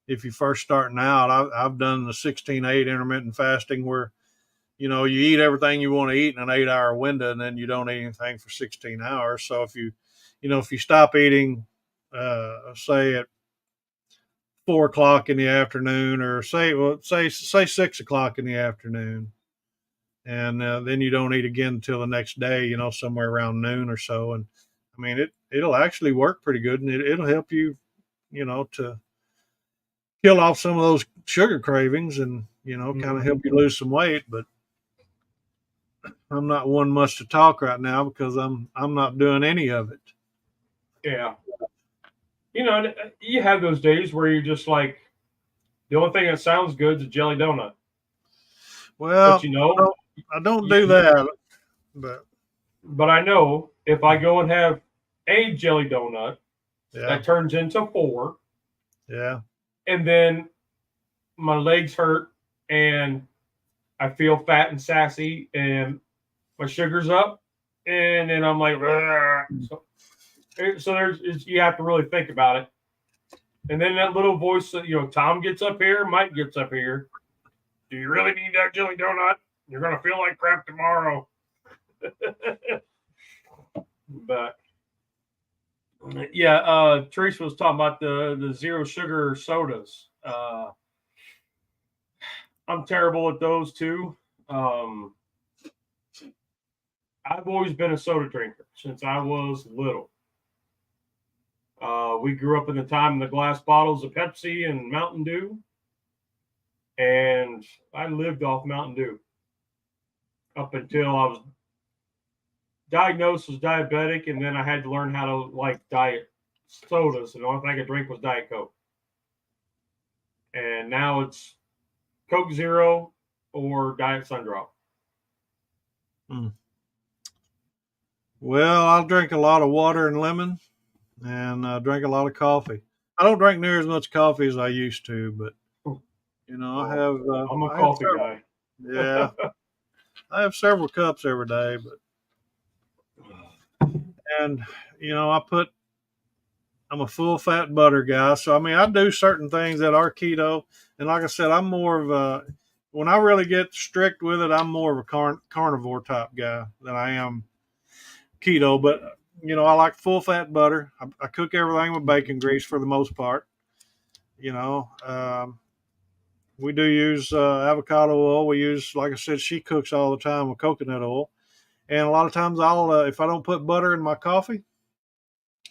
if you're first starting out, I've done the 16/8 intermittent fasting where, you eat everything you want to eat in an 8-hour window, and then you don't eat anything for 16 hours. So if you stop eating, say at 4 o'clock in the afternoon, or say 6 o'clock in the afternoon, and then you don't eat again until the next day, somewhere around noon or so. And I mean, it'll actually work pretty good, and it'll help you, to kill off some of those sugar cravings, and kind of help you lose some weight. But I'm not one much to talk right now because I'm not doing any of it. Yeah. You have those days where you're just like, the only thing that sounds good is a jelly donut. Well, but I don't do that. But I know if I go and have a jelly donut, that turns into 4. Yeah. And then my legs hurt and I feel fat and sassy and my sugar's up, and then I'm like, so you have to really think about it. And then that little voice, Tom gets up here, Mike gets up here. Do you really need that jelly donut? You're gonna feel like crap tomorrow. But yeah, Teresa was talking about the zero sugar sodas. I'm terrible at those too. I've always been a soda drinker since I was little. We grew up in the time of the glass bottles of Pepsi and Mountain Dew, and I lived off Mountain Dew up until I was diagnosed as diabetic, and then I had to learn how to like diet sodas, and the only thing I could drink was Diet Coke. And now it's Coke Zero or Diet Sundrop. Well, I'll drink a lot of water and lemon, and drink a lot of coffee. I don't drink near as much coffee as I used to, but I have. I'm a coffee guy. Yeah, I have several cups every day, and I'm a full fat butter guy. So I mean, I do certain things that are keto, and like I said, I'm more of when I really get strict with it, I'm more of a carnivore type guy than I am keto. But I like full fat butter. I cook everything with bacon grease for the most part. We do use avocado oil. We use, like I said, she cooks all the time with coconut oil. And a lot of times if I don't put butter in my coffee,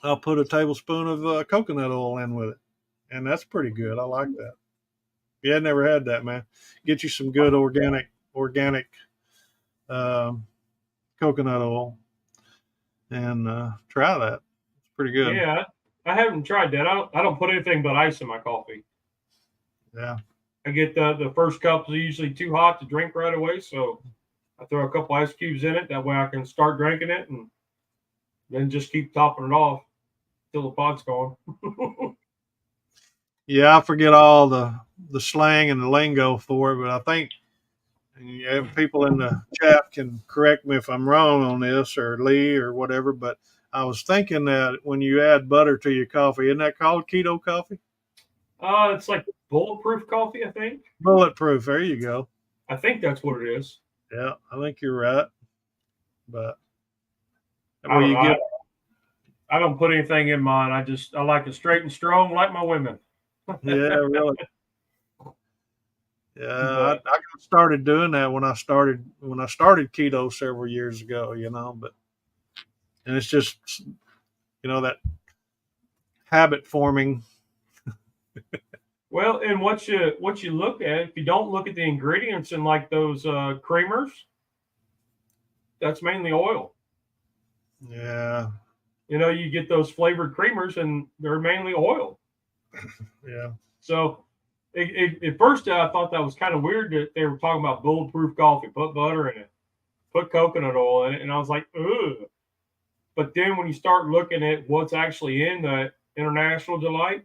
I'll put a tablespoon of coconut oil in with it. And that's pretty good. I like that. Yeah, I never had that, man. Get you some good organic coconut oil and try that. It's pretty good. Yeah, I haven't tried that. I don't put anything but ice in my coffee. Yeah. I get the first cups are usually too hot to drink right away, so I throw a couple ice cubes in it. That way I can start drinking it and then just keep topping it off till the pot's gone. Yeah, I forget all the slang and the lingo for it, but I think people in the chat can correct me if I'm wrong on this, or Lee or whatever, but I was thinking that when you add butter to your coffee, isn't that called keto coffee? It's like bulletproof coffee, I think. Bulletproof. There you go. I think that's what it is. Yeah, I think you're right. But I don't know. I don't put anything in mine. I like it straight and strong, like my women. yeah, really. Yeah, But I got started doing that when I started keto several years ago. And it's just that habit forming. well, and what you look at, if you don't look at the ingredients in like those creamers, that's mainly oil. Yeah. You get those flavored creamers, and they're mainly oil. Yeah. So, at first, I thought that was kind of weird that they were talking about bulletproof coffee, put butter in it, put coconut oil in it, and I was like, ugh. But then when you start looking at what's actually in the International Delight,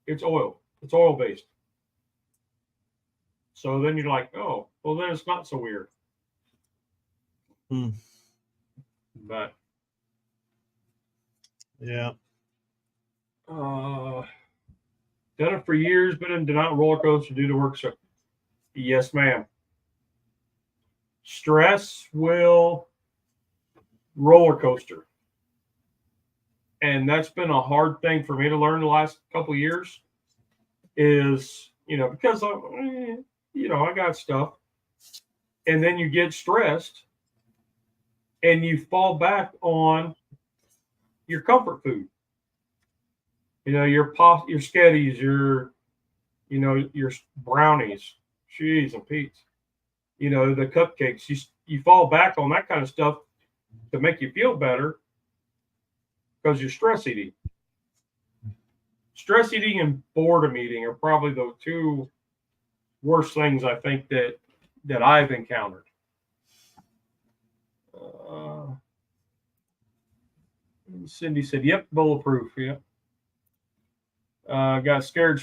it's oil. It's oil based. So then you're like, oh, well, then it's not so weird. But yeah. Done it for years, but did not roller coaster due to work. So, yes, ma'am. Stress will roller coaster, and that's been a hard thing for me to learn the last couple of years. Is because I got stuff, and then you get stressed, and you fall back on your comfort food. Your sketties, your brownies, cheese and Pete's, the cupcakes. You fall back on that kind of stuff to make you feel better because you're stress eating. Stress eating and boredom eating are probably the two worst things I think that I've encountered. Cindy said, "Yep, bulletproof. Yep." Got scared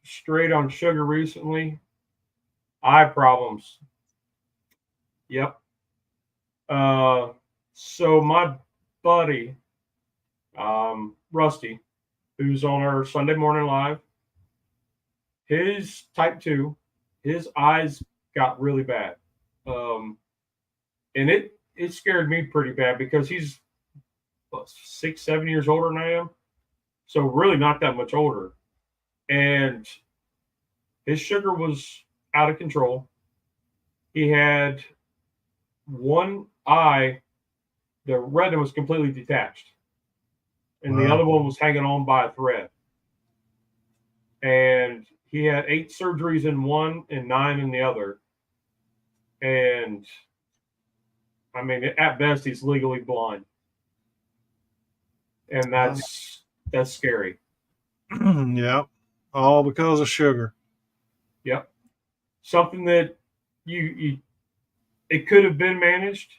straight on sugar recently. Eye problems. Yep. So my buddy, Rusty, who's on our Sunday morning live, his type 2, his eyes got really bad. And it scared me pretty bad because he's 6, 7 years older than I am. So really not that much older. And his sugar was out of control. He had one eye, the retina was completely detached. And the other one was hanging on by a thread. And he had 8 surgeries in one and 9 in the other. And I mean, at best, he's legally blind. And that's scary. Yep. All because of sugar. Yep. Something that it could have been managed,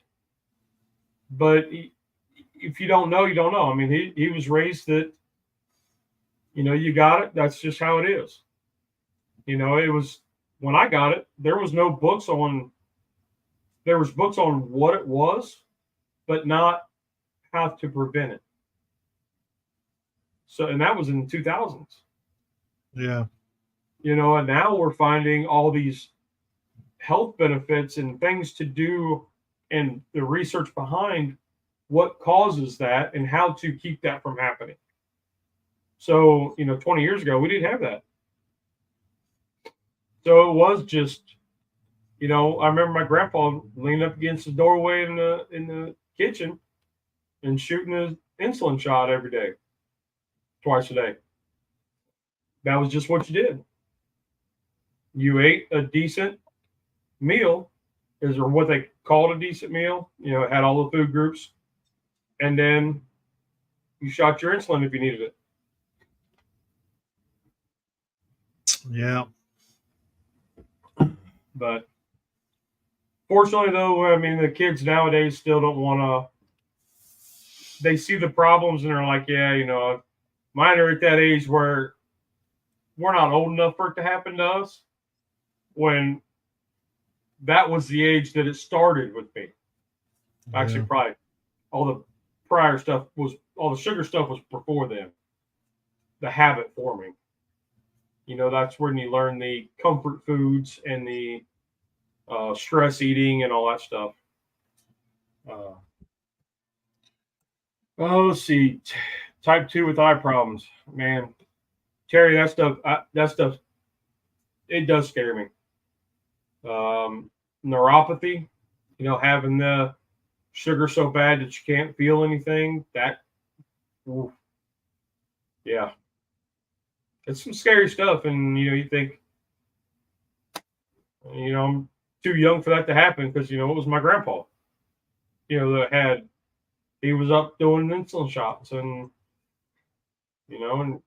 but if you don't know, you don't know. I mean, he was raised that, you got it. That's just how it is. It was, when I got it, there was books on what it was, but not how to prevent it. So, and that was in the 2000s. Yeah. And now we're finding all these health benefits and things to do and the research behind what causes that and how to keep that from happening. So, 20 years ago, we didn't have that. So it was just, I remember my grandpa leaning up against the doorway in the kitchen and shooting an insulin shot every day, twice a day. That was just what you did. You ate a decent meal, or what they called a decent meal. It had all the food groups, and then you shot your insulin if you needed it. Yeah. But fortunately, though, I mean, the kids nowadays still don't want to. They see the problems and they're like, yeah, mine are at that age where we're not old enough for it to happen to us. When that was the age that it started with me. Yeah. Actually, probably all the prior stuff all the sugar stuff was before then. The habit forming. that's when you learn the comfort foods and the stress eating and all that stuff. Let's see. Type 2 with eye problems. Man, Terry, that stuff, it does scare me. Neuropathy, having the sugar so bad that you can't feel anything, oof, yeah. It's some scary stuff. And, you think, I'm too young for that to happen because, it was my grandpa, he was up doing insulin shots. And, and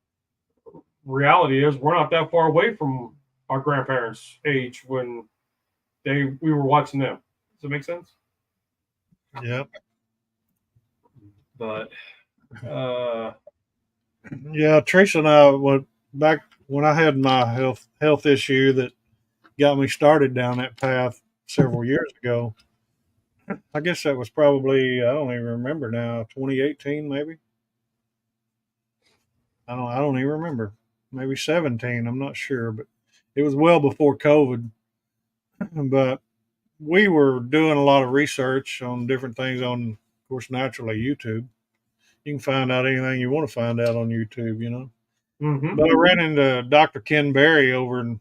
reality is we're not that far away from our grandparents' age when we were watching them. Does that make sense? Yep. But yeah, Teresa and I went back when I had my health issue that got me started down that path several years ago. I guess that was probably, I don't even remember now, 2018 maybe. I don't even remember. Maybe 17, I'm not sure, but it was well before COVID. But we were doing a lot of research on different things on, of course, naturally YouTube. You can find out anything you want to find out on YouTube, mm-hmm. But I ran into Dr. Ken Berry over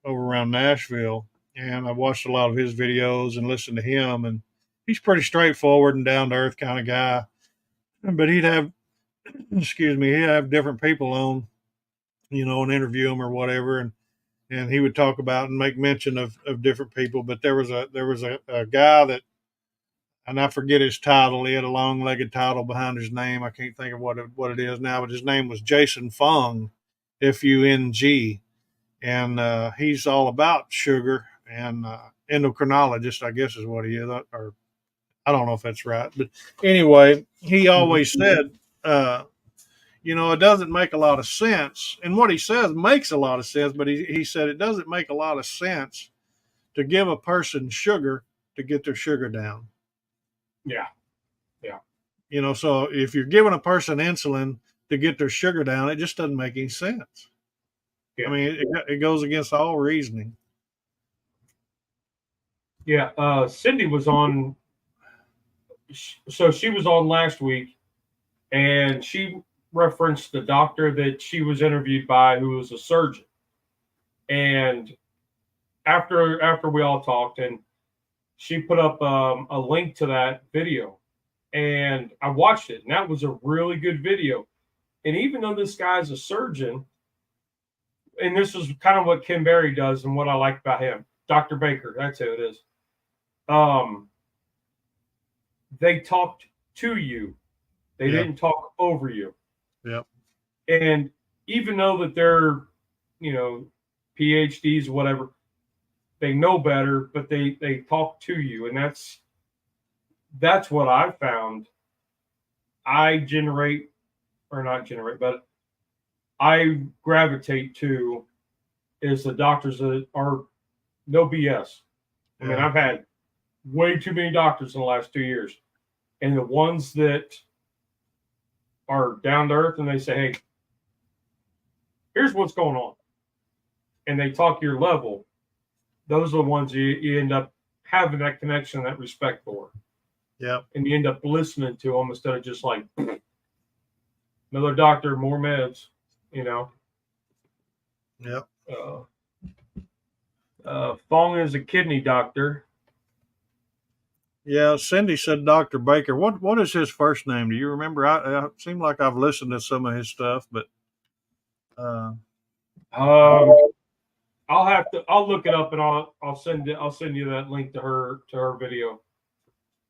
around Nashville, and I watched a lot of his videos and listened to him. And he's pretty straightforward and down to earth kind of guy. But he'd have different people on, and interview them or whatever, and he would talk about and make mention of different people. But there was a guy that, and I forget his title. He had a long-legged title behind his name. I can't think of what it is now, but his name was Jason Fung, Fung, and he's all about sugar and endocrinologist, I guess is what he is, or I don't know if that's right, but anyway, he always said, it doesn't make a lot of sense, and what he says makes a lot of sense, but he said it doesn't make a lot of sense to give a person sugar to get their sugar down. Yeah. So if you're giving a person insulin to get their sugar down, it just doesn't make any sense. Yeah. I mean, it goes against all reasoning. Yeah. Cindy was on. So she was on last week, and she referenced the doctor that she was interviewed by, who was a surgeon. And after we all talked, and she put up a link to that video, and I watched it, and that was a really good video. And even though this guy's a surgeon, and this is kind of what Ken Berry does and what I like about him, Dr. Baker, that's who it is. They talked to you. They didn't talk over you. Yep. And even though that they're, PhDs or whatever, they know better, but they talk to you. And that's what I found. I gravitate to is the doctors that are no BS. I mean, I've had way too many doctors in the last 2 years. And the ones that are down to earth and they say, hey, here's what's going on. And they talk your level. Those are the ones you end up having that connection, that respect for. Yeah. And you end up listening to them instead of just like another doctor, more meds, Yep. Fong is a kidney doctor. Yeah, Cindy said Dr. Baker. What is his first name? Do you remember? I seem like I've listened to some of his stuff, but I'll look it up and I'll send you that link to her video.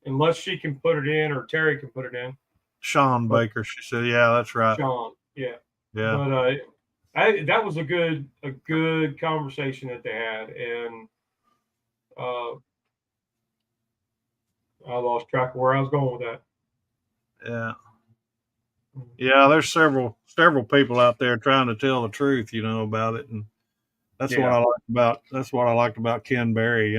Unless she can put it in or Terry can put it in. Sean Baker, she said, yeah, that's right. Sean, yeah. Yeah. But that was a good conversation that they had, and I lost track of where I was going with that. Yeah. Yeah, there's several people out there trying to tell the truth, about it, and that's what I liked about Ken Berry.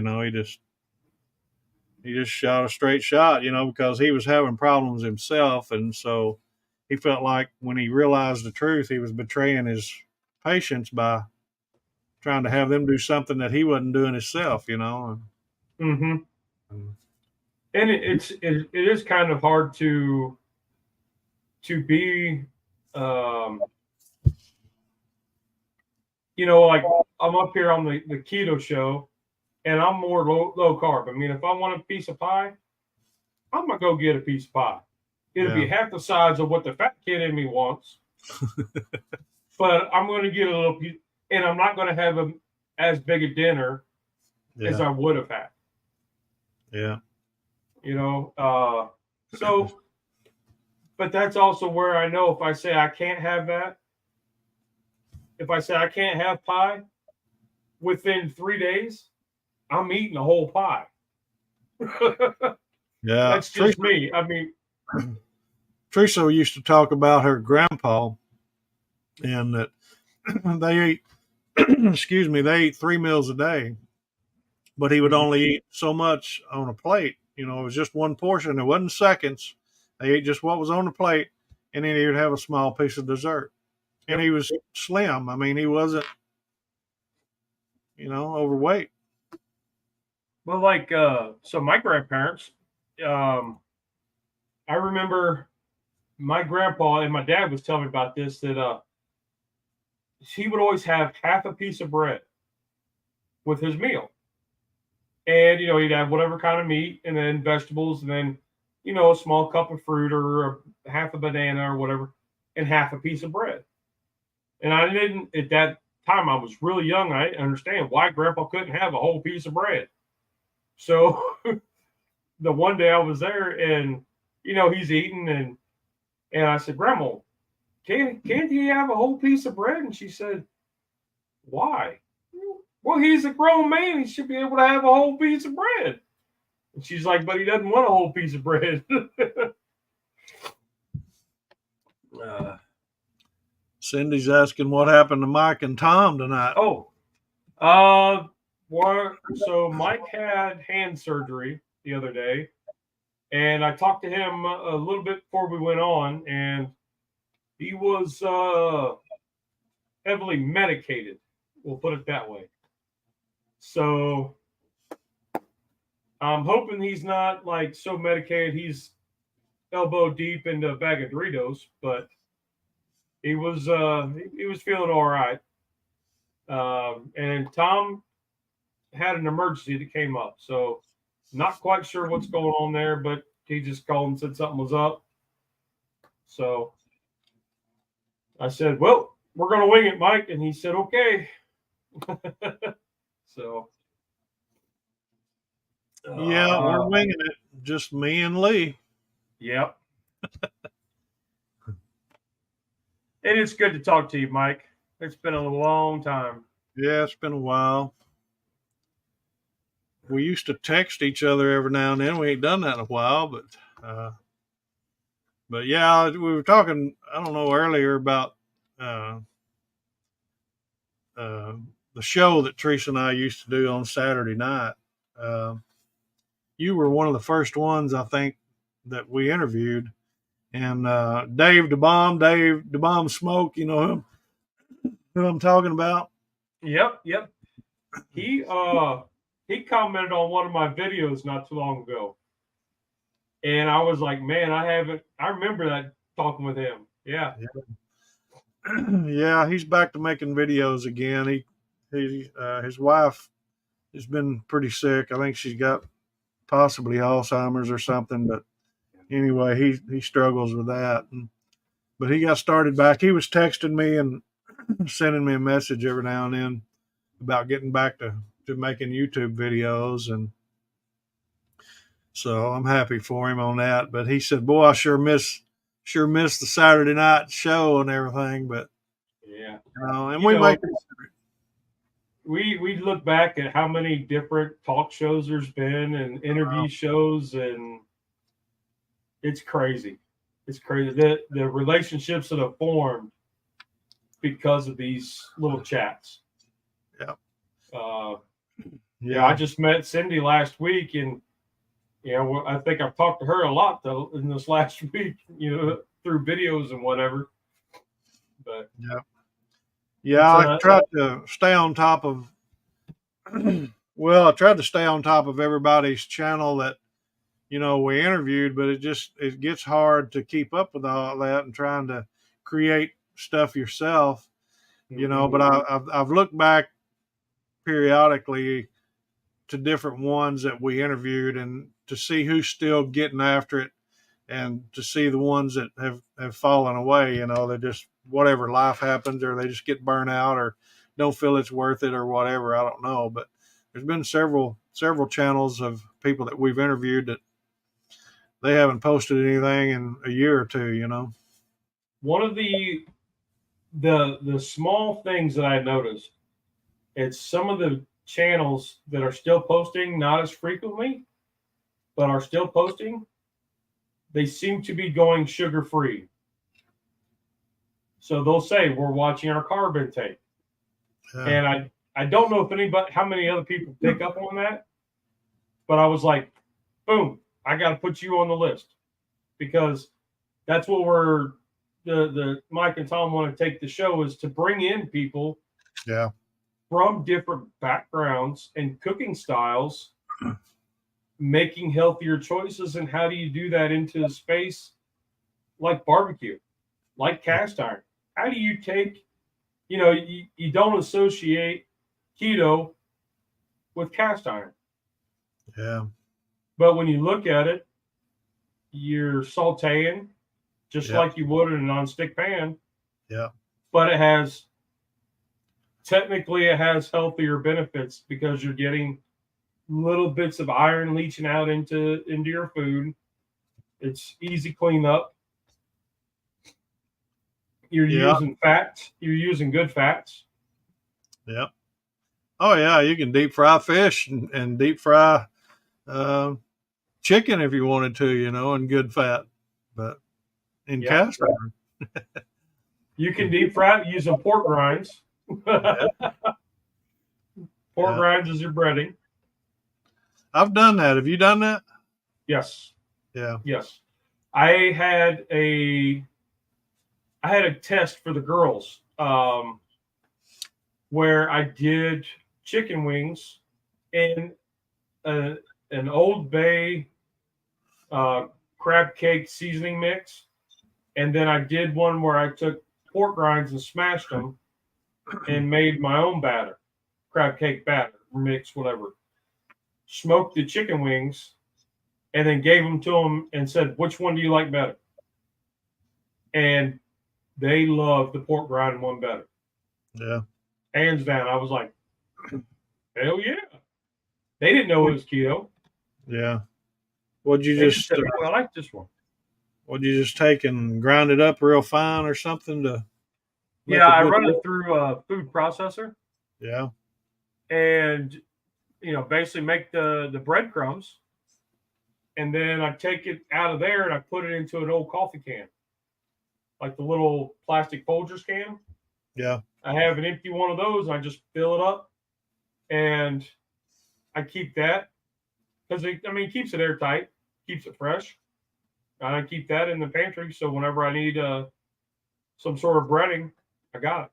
He just shot a straight shot, because he was having problems himself, and so he felt like when he realized the truth, he was betraying his patients by trying to have them do something that he wasn't doing himself, you know. Mm-hmm. And it is kind of hard to be, like I'm up here on the keto show, and I'm more low carb. I mean, if I want a piece of pie, I'm gonna go get a piece of pie. It'll be half the size of what the fat kid in me wants, but I'm going to get a little piece, and I'm not going to have as big a dinner as I would have had. Yeah. So, but that's also where I know if I say I can't have that, if I say I can't have pie, within 3 days, I'm eating a whole pie. Yeah. That's just me. I mean, Teresa used to talk about her grandpa and that they ate, they ate 3 meals a day, but he would only eat so much on a plate. It was just one portion. It wasn't seconds. They ate just what was on the plate, and then he would have a small piece of dessert. And he was slim. I mean, he wasn't, overweight. Well, so my grandparents, I remember my grandpa and my dad was telling me about this, that he would always have half a piece of bread with his meal. And, he'd have whatever kind of meat and then vegetables and then, a small cup of fruit or half a banana or whatever and half a piece of bread. And I didn't, at that time, I was really young. I didn't understand why grandpa couldn't have a whole piece of bread. So the one day I was there and, he's eating and I said, Grandma, can't he have a whole piece of bread? And she said, why? Well, he's a grown man. He should be able to have a whole piece of bread. And she's like, but he doesn't want a whole piece of bread. Cindy's asking what happened to Mike and Tom tonight. So Mike had hand surgery the other day, and I talked to him a little bit before we went on, and he was heavily medicated. We'll put it that way. So I'm hoping he's not like so medicated he's elbow deep into a bag of Doritos, but he was feeling all right. And Tom had an emergency that came up, so not quite sure what's going on there, but he just called and said something was up. So I said, well, we're going to wing it, Mike. And he said, okay. So. Yeah, we're winging it. Just me and Lee. Yep. And it's good to talk to you, Mike. It's been a long time. Yeah, it's been a while. We used to text each other every now and then. We ain't done that in a while, but yeah, we were talking, I don't know, earlier about the show that Teresa and I used to do on Saturday night. You were one of the first ones, I think, that we interviewed. And Dave DeBomb Smoke, you know who I'm talking about? Yep. He commented on one of my videos not too long ago. And I was like, man, I remember that talking with him. Yeah. Yeah, he's back to making videos again. His wife has been pretty sick. I think she's got possibly Alzheimer's or something, but anyway, he struggles with that. But he got started back. He was texting me and sending me a message every now and then about getting back to making YouTube videos, and so I'm happy for him on that. But he said, boy, I sure miss the Saturday night show and everything. But yeah, and we look back at how many different talk shows there's been and interview shows, and it's crazy. It's crazy that the relationships that have formed because of these little chats. Yeah. I just met Cindy last week, and I think I've talked to her a lot though in this last week, through videos and whatever. But Yeah, I tried to stay on top of. Well, I tried to stay on top of everybody's channel that we interviewed, but it gets hard to keep up with all that and trying to create stuff yourself. But I've looked back periodically to different ones that we interviewed and to see who's still getting after it, and to see the ones that have fallen away. They just, whatever, life happens, or they just get burnt out, or don't feel it's worth it, or whatever. I don't know, but there's been several channels of people that we've interviewed that they haven't posted anything in a year or two. One of the small things that I noticed, it's some of the channels that are still posting, not as frequently, but are still posting. They seem to be going sugar-free. So they'll say, we're watching our carb intake. Yeah. And I don't know how many other people pick up on that, but I was like, boom, I got to put you on the list, because that's what the Mike and Tom want to take the show, is to bring in people from different backgrounds and cooking styles, making healthier choices. And how do you do that into a space like barbecue, like cast iron? How do you take, you don't associate keto with cast iron. Yeah. But when you look at it, you're sauteing just like you would in a nonstick pan. Yeah. But it has healthier benefits, because you're getting little bits of iron leaching out into your food. It's easy cleanup. You're using fats. You're using good fats. Yeah. Oh yeah, you can deep fry fish and deep fry chicken if you wanted to, in good fat. But in cast iron, you can deep fry it using pork rinds. Pork rinds is your breading. I've done that. Have you done that? Yes. Yeah. Yes. I had a test for the girls where I did chicken wings in an Old Bay crab cake seasoning mix, and then I did one where I took pork rinds and smashed them and made my own batter, crab cake batter mix, whatever. Smoked the chicken wings and then gave them to them and said, which one do you like better? And they loved the pork rind one better. Yeah. Hands down. I was like, hell yeah. They didn't know it was keto. Yeah. Would you just said, I like this one. Would you just take and grind it up real fine or something to? Yeah, I run it through a food processor. Yeah. And basically make the breadcrumbs, and then I take it out of there and I put it into an old coffee can, like the little plastic Folgers can. Yeah. I have an empty one of those, and I just fill it up, and I keep that because it keeps it airtight, keeps it fresh. And I keep that in the pantry, so whenever I need some sort of breading, I got it.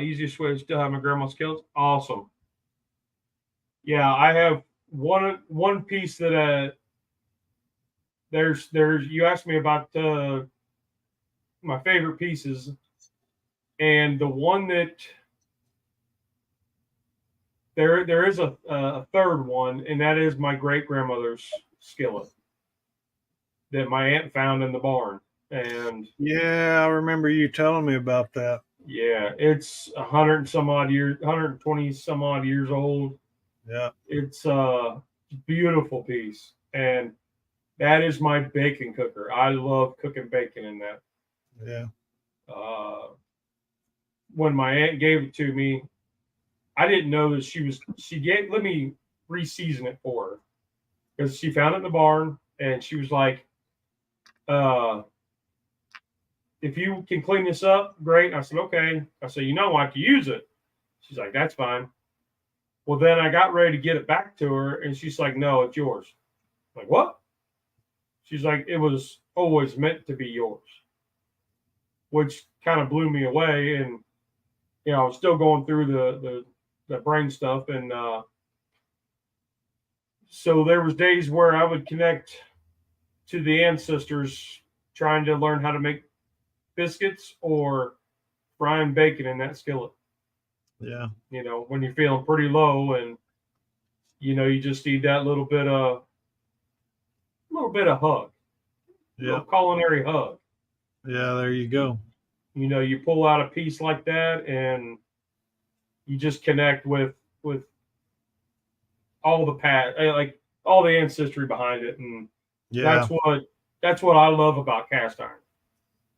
Easiest way to still have my grandma's skills. Awesome. Yeah, I have one piece that there's you asked me about my favorite pieces, and the one that there is a third one, and that is my great grandmother's skillet that my aunt found in the barn. And yeah, I remember you telling me about that. Yeah, it's 120 some odd years old. Yeah, it's a beautiful piece, and that is my bacon cooker. I love cooking bacon in that. Yeah. When my aunt gave it to me, I didn't know that let me re-season it for her, because she found it in the barn, and she was like, if you can clean this up, great. I said, okay. I said, I can use it. She's like, that's fine. Well, then I got ready to get it back to her, and she's like, no, it's yours. I'm like, what? She's like, it was always meant to be yours. which kind of blew me away. And I was still going through the brain stuff, and so there was days where I would connect to the ancestors, trying to learn how to make biscuits or frying bacon in that skillet. Yeah. When you're feeling pretty low, and you just need that little bit of hug, Yeah. culinary hug. Yeah, there you go. You pull out a piece like that, and you just connect with all the like all the ancestry behind it, and Yeah. that's what I love about cast iron.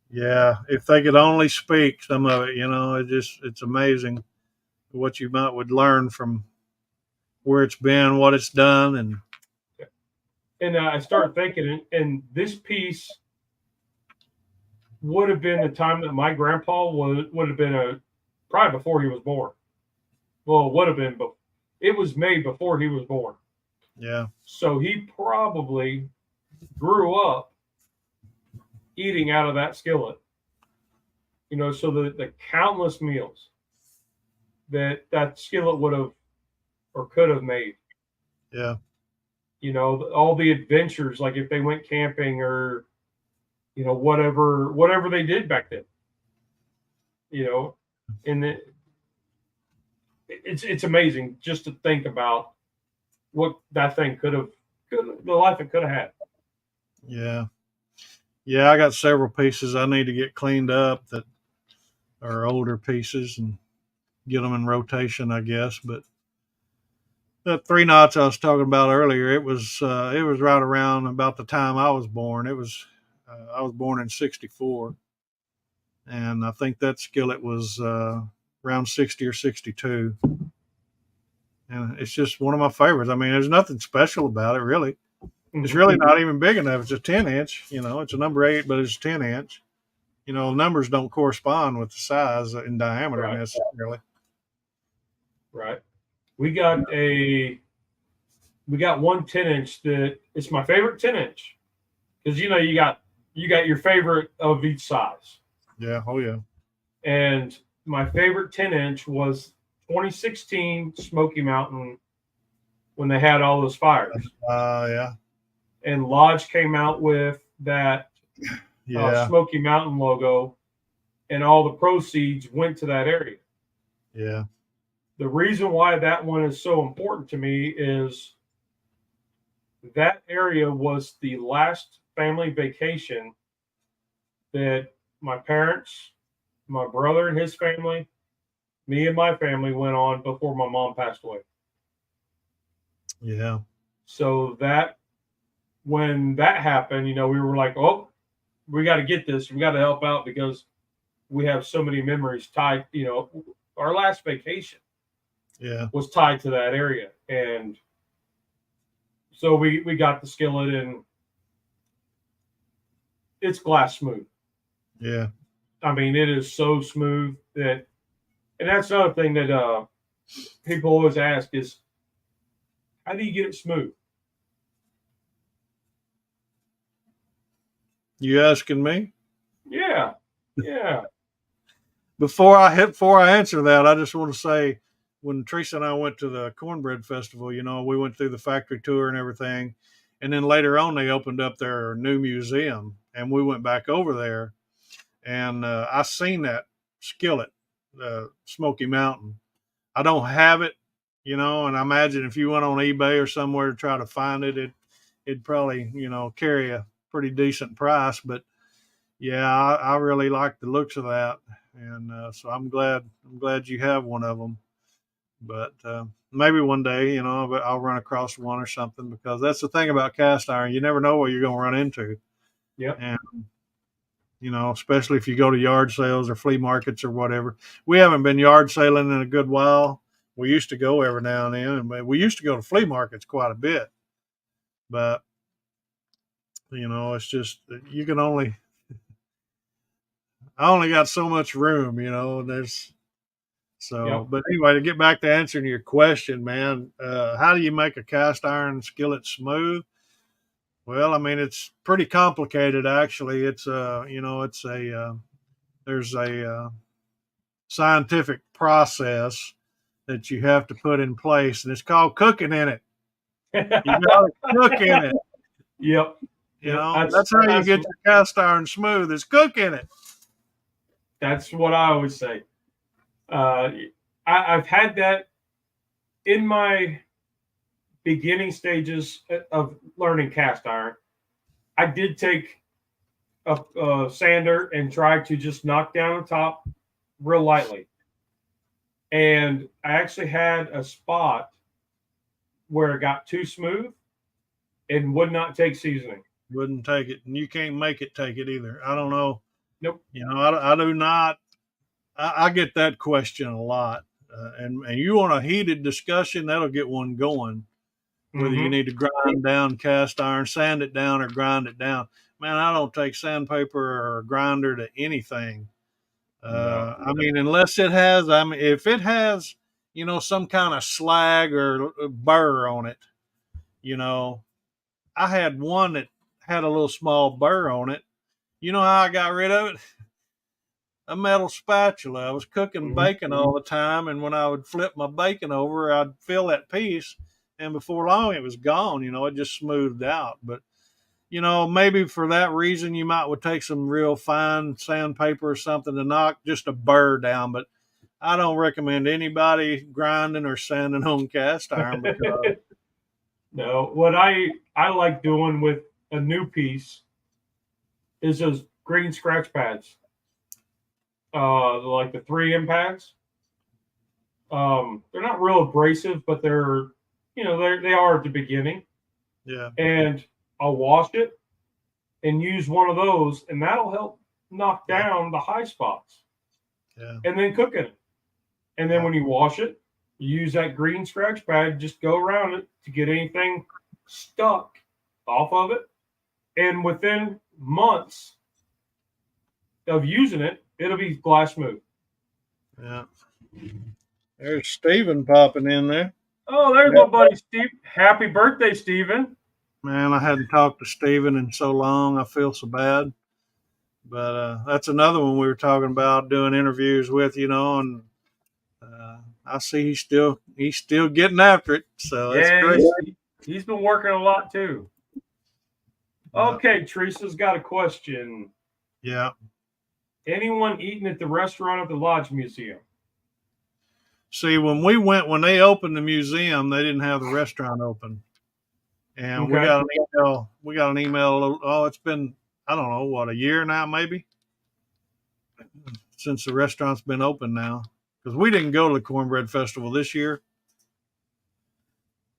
Yeah, if they could only speak some of it, it's amazing what you would learn from where it's been, what it's done, and I started thinking, and this piece would have been the time that my grandpa would have been probably before he was born. Well, it would have been, but it was made before he was born. Yeah. So he probably grew up eating out of that skillet. So the countless meals that skillet would have or could have made. Yeah. All the adventures, like if they went camping or whatever they did back then. And it's amazing just to think about what that thing the life it could have had. Yeah. Yeah, I got several pieces I need to get cleaned up that are older pieces and get them in rotation, I guess. But the 3 knots I was talking about earlier, it was right around about the time I was born. I was born in '64, and I think that skillet was around 60 or 62. And it's just one of my favorites. I mean, there's nothing special about it, really. It's really not even big enough. It's a 10-inch. It's a number 8, but it's a 10-inch. Numbers don't correspond with the size in diameter necessarily. Right. We got one 10-inch that it's my favorite 10-inch, because you got your favorite of each size. Yeah. Oh yeah. And my favorite 10-inch was 2016 Smoky Mountain, when they had all those fires. Yeah. And Lodge came out with that Smoky Mountain logo, and all the proceeds went to that area. Yeah. The reason why that one is so important to me is that area was the last family vacation that my parents, my brother and his family, me and my family went on before my mom passed away. Yeah. So when that happened, we were like, oh, we got to get this. We got to help out, because we have so many memories tied. Our last vacation was tied to that area. And so we got the skillet, and it's glass smooth. Yeah. I mean, it is so smooth and that's another thing that people always ask is, how do you get it smooth? You asking me? Yeah. Yeah. Before I answer that, I just want to say, when Teresa and I went to the Cornbread Festival, we went through the factory tour and everything. And then later on, they opened up their new museum, and we went back over there, and I seen that skillet, Smoky Mountain. I don't have it, and I imagine if you went on eBay or somewhere to try to find it, it'd probably, carry a pretty decent price. But yeah, I really like the looks of that. And so I'm glad you have one of them. But maybe one day, I'll run across one or something, because that's the thing about cast iron. You never know what you're going to run into. Yeah. And, especially if you go to yard sales or flea markets or whatever. We haven't been yard sailing in a good while. We used to go every now and then, and we used to go to flea markets quite a bit. But, it's just, I only got so much room, But anyway, to get back to answering your question, man, how do you make a cast iron skillet smooth? Well, I mean, it's pretty complicated, actually. There's there's a scientific process that you have to put in place, and it's called cooking in it. You got to cook in it. Yep. You know, that's how you get your cast iron smooth, is cook in it. That's what I always say. I've had that in my beginning stages of learning cast iron. I did take a sander and try to just knock down the top real lightly. And I actually had a spot where it got too smooth and would not take seasoning. Wouldn't take it, and you can't make it take it either. I don't know. Nope. You know, I do not. I get that question a lot, and you want a heated discussion, that'll get one going. Whether you need to grind down cast iron, sand it down, or grind it down. Man, I don't take sandpaper or a grinder to anything. I mean, unless it has, if it has, you know, some kind of slag or burr on it, you know, I had one that had a little small burr on it. You know how I got rid of it? A metal spatula. I was cooking bacon all the time, and when I would flip my bacon over, I'd feel that piece, and before long it was gone. You know, it just smoothed out. But you know, maybe for that reason, you would take some real fine sandpaper or something to knock just a burr down. But I don't recommend anybody grinding or sanding on cast iron because no, what I like doing with a new piece is those green scratch pads, like the 3M pads. They're not real abrasive, but they're, you know, they are at the beginning. Yeah. And I'll wash it and use one of those, and that'll help knock down the high spots. Yeah. And then cook it. And then when you wash it, you use that green scratch pad, just go around it to get anything stuck off of it. And within months of using it, it'll be glass smooth. Yeah. There's Steven popping in there. Oh, there's my buddy Steve. Happy birthday, Steven. Man, I hadn't talked to Steven in so long. I feel so bad. But that's another one we were talking about doing interviews with, you know, and I see he's still getting after it. So that's great. He's been working a lot too. Okay, Teresa's got a question. Yeah. Anyone eating at the restaurant at the Lodge Museum? See, when they opened the museum, they didn't have the restaurant open. And we got an email. Oh, it's been, I don't know, what, a year now, maybe, since the restaurant's been open now. Because we didn't go to the Cornbread Festival this year.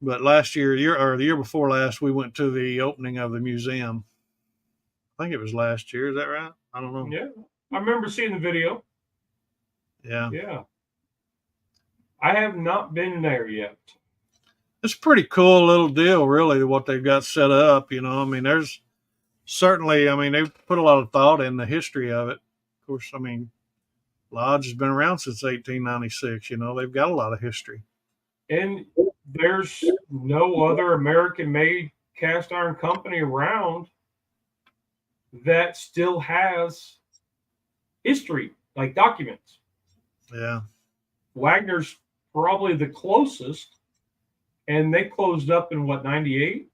But last year, the year before last, we went to the opening of the museum. I think it was last year. Is that right? I don't know. Yeah. I remember seeing the video. Yeah. Yeah. I have not been there yet. It's a pretty cool little deal, really, what they've got set up. You know, I mean, there's certainly, I mean, they've put a lot of thought in the history of it. Of course, I mean, Lodge has been around since 1896. You know, they've got a lot of history. And there's no other American-made cast iron company around that still has history, like documents. Yeah. Wagner's probably the closest, and they closed up in what, 98?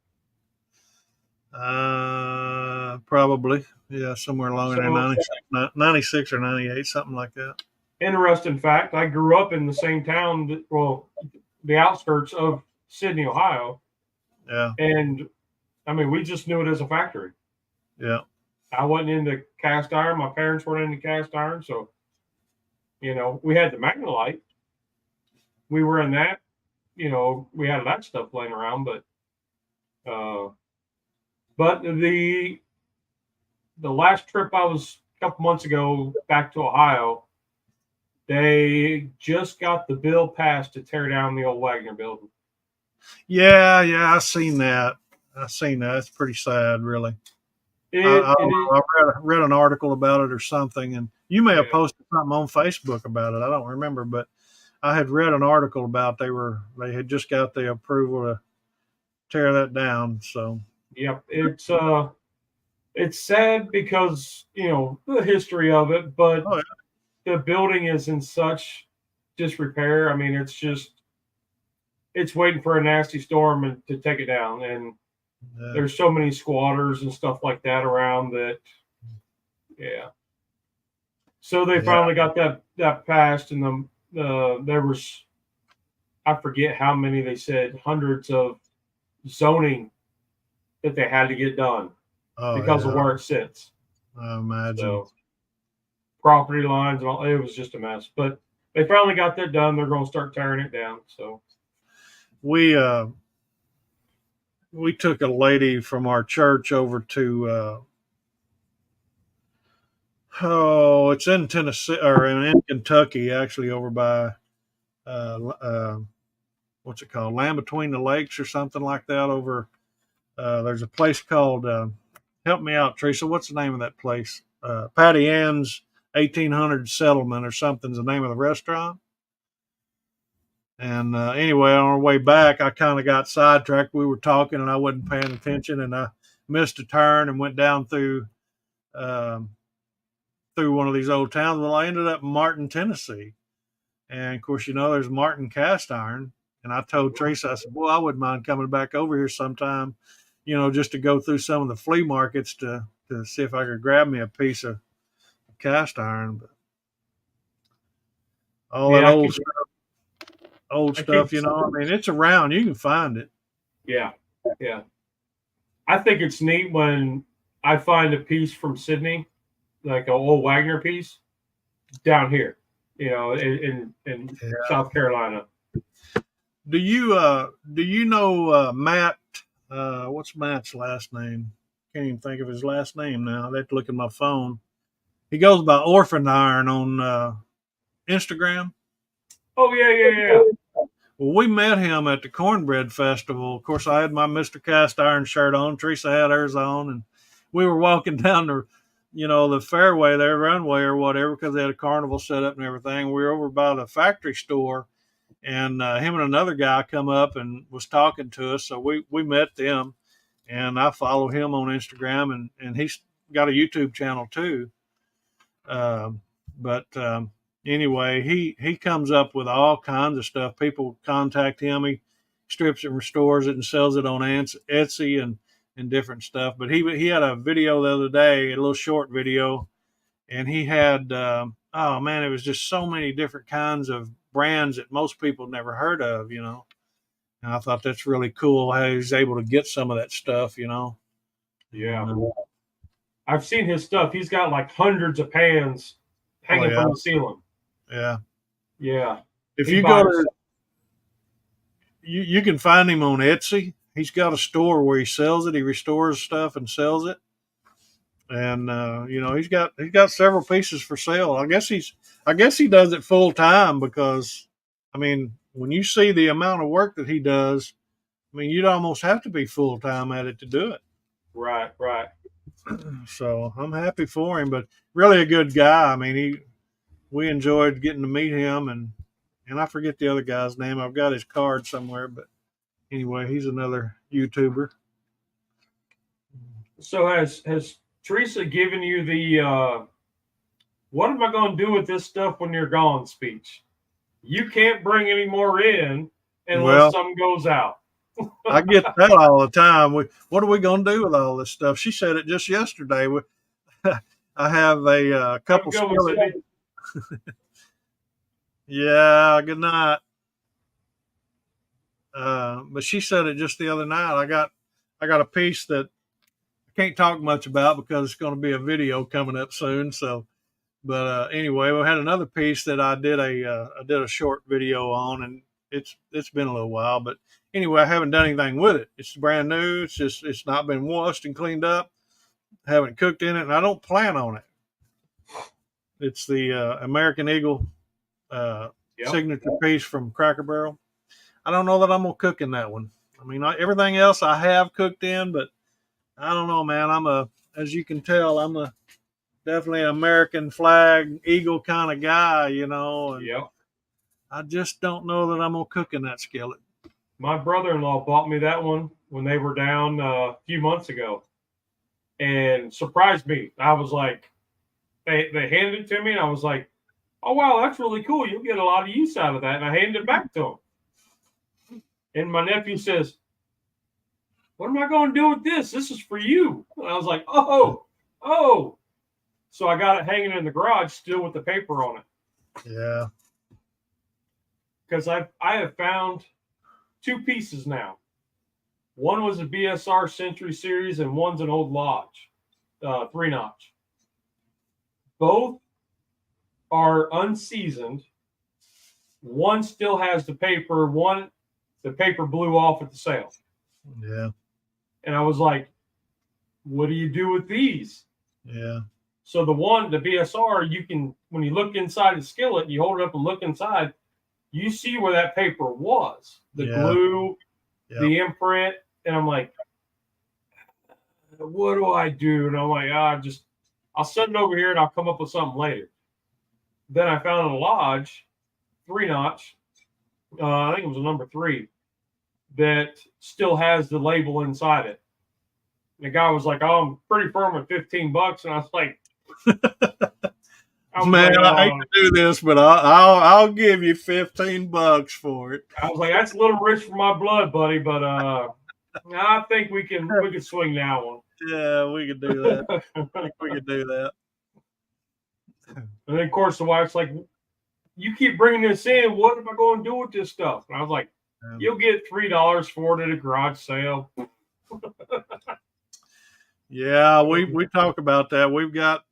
Probably. Yeah, somewhere along in there, 96 or 98, something like that. Interesting fact, I grew up in the same town, the outskirts of Sydney, Ohio. Yeah. And, I mean, we just knew it as a factory. Yeah. I wasn't into cast iron. My parents weren't into cast iron. So, you know, we had the Magnolite. We were in that. You know, we had that stuff laying around. But the last trip I was a couple months ago back to Ohio, they just got the bill passed to tear down the old Wagner building. Yeah, I seen that. It's pretty sad, really. I read an article about it or something, and you may have posted something on Facebook about it. I don't remember, but I had read an article about they had just got the approval to tear that down. So yep, it's It's sad because, the history of it, but Oh, the building is in such disrepair. I mean, it's waiting for a nasty storm to take it down. And yeah. there's so many squatters and stuff like that around that, yeah. So they Yeah. finally got that passed, and there was, I forget how many, they said hundreds of zoning that they had to get done Oh, because of yeah. where it sits. I imagine. So property lines and all, it was just a mess. But they finally got that done. They're going to start tearing it down. So We took a lady from our church over to it's in Tennessee or in Kentucky, actually, over by what's it called, Land Between the Lakes or something like that. Over there's a place called help me out, Teresa. What's the name of that place? Patty Ann's 1800 Settlement or something's the name of the restaurant. And anyway, on our way back, I kind of got sidetracked. We were talking, and I wasn't paying attention, and I missed a turn and went down um, through one of these old towns. Well, I ended up in Martin, Tennessee, and of course, there's Martin Cast Iron. And I told Teresa, I said, "Well, I wouldn't mind coming back over here sometime, just to go through some of the flea markets to see if I could grab me a piece of cast iron." But all that yeah, old I stuff, keep, I mean, it's around. You can find it. yeah, yeah. I think it's neat when I find a piece from Sydney, like an old Wagner piece, down here, in Yeah. South Carolina. Do you know Matt? What's Matt's last name? Can't even think of his last name now. I have to look at my phone. He goes by Orphan Iron on Instagram. Oh yeah. Well, we met him at the Cornbread Festival. Of course, I had my Mr. Cast Iron shirt on. Teresa had hers on, and we were walking down the fairway there, runway or whatever, because they had a carnival set up and everything. We were over by the factory store, and him and another guy come up and was talking to us. So we met them, and I follow him on Instagram, and he's got a YouTube channel too. But anyway, he comes up with all kinds of stuff. People contact him. He strips it and restores it and sells it on Etsy and different stuff. But he had a video the other day, a little short video, and he had oh man, it was just so many different kinds of brands that most people never heard of. And I thought that's really cool how he's able to get some of that stuff. Yeah. And, I've seen his stuff. He's got like hundreds of pans hanging yeah. from the ceiling. Yeah. Yeah. If you go to, you can find him on Etsy. He's got a store where he sells it. He restores stuff and sells it. And he's got several pieces for sale. I guess he does it full time because, I mean, when you see the amount of work that he does, I mean, you'd almost have to be full time at it to do it. Right. So I'm happy for him, but really a good guy. I mean, we enjoyed getting to meet him, and I forget the other guy's name. I've got his card somewhere, but anyway, he's another YouTuber. So has Teresa given you the what am I going to do with this stuff when you're gone speech? You can't bring any more in unless some goes out. I get that all the time. What are we going to do with all this stuff? She said it just yesterday. I have a couple skillets. Yeah, good night. But she said it just the other night. I got a piece that I can't talk much about because it's going to be a video coming up soon. So, but anyway, we had another piece that I did a short video on, and it's been a little while. But anyway, I haven't done anything with it. It's brand new. It's not been washed and cleaned up. I haven't cooked in it, and I don't plan on it. It's the American Eagle signature piece from Cracker Barrel. I don't know that I'm gonna cook in that one. I mean, everything else I have cooked in, but I don't know, man. As you can tell, I'm definitely an American flag eagle kind of guy, And Yep. I just don't know that I'm gonna cook in that skillet. My brother-in-law bought me that one when they were down a few months ago. and surprised me. I was like, they handed it to me, and I was like, oh, wow, that's really cool. You'll get a lot of use out of that. And I handed it back to him. And my nephew says, what am I going to do with this? This is for you. And I was like, oh. So I got it hanging in the garage still with the paper on it. Yeah. Because I have found 2 pieces now. One was a BSR Century Series, and one's an old Lodge, 3-notch. Both are unseasoned. One still has the paper. The paper blew off at the sale. Yeah. And I was like, what do you do with these? Yeah. So the BSR, you can, when you look inside the skillet, you hold it up and look inside, you see where that paper was. The glue, the imprint. And I'm like, what do I do? And I'm like, I'll set it over here and I'll come up with something later. Then I found a Lodge 3-notch. I think it was a number 3 that still has the label inside it. The guy was like, oh, I'm pretty firm at $15. And I was like, man, I hate to do this, but I'll give you $15 for it. I was like, that's a little rich for my blood, buddy, but I think we can swing that one. Yeah, we could do that. I think we could do that. And then, of course, the wife's like, you keep bringing this in. What am I going to do with this stuff? And I was like, you'll get $3 for it at a garage sale. Yeah, we talk about that. We've got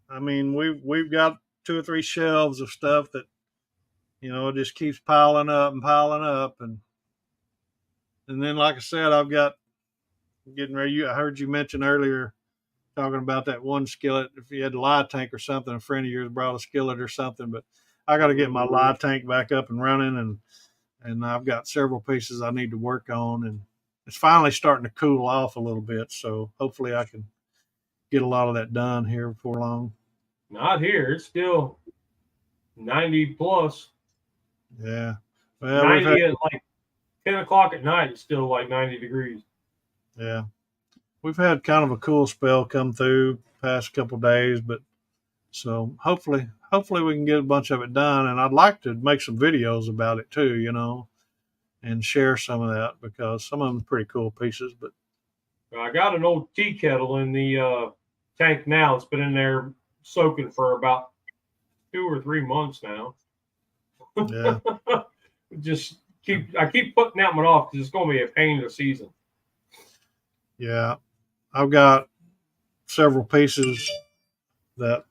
2 or 3 shelves of stuff that, it just keeps piling up, and then, like I said, I've got getting ready. I heard you mention earlier talking about that one skillet. If you had a lye tank or something, a friend of yours brought a skillet or something, but I got to get my lye tank back up and running, and I've got several pieces I need to work on, and it's finally starting to cool off a little bit. So hopefully I can get a lot of that done here before long. Not here. It's still 90 plus. Yeah. Well, 90 at like 10 o'clock at night, it's still like 90 degrees. Yeah. We've had kind of a cool spell come through past couple of days, but so hopefully we can get a bunch of it done. And I'd like to make some videos about it too, and share some of that because some of them are pretty cool pieces. But I got an old tea kettle in the tank now. It's been in there soaking for about 2 or 3 months now. Yeah. I keep putting that one off because it's going to be a pain in the season. Yeah. I've got several pieces that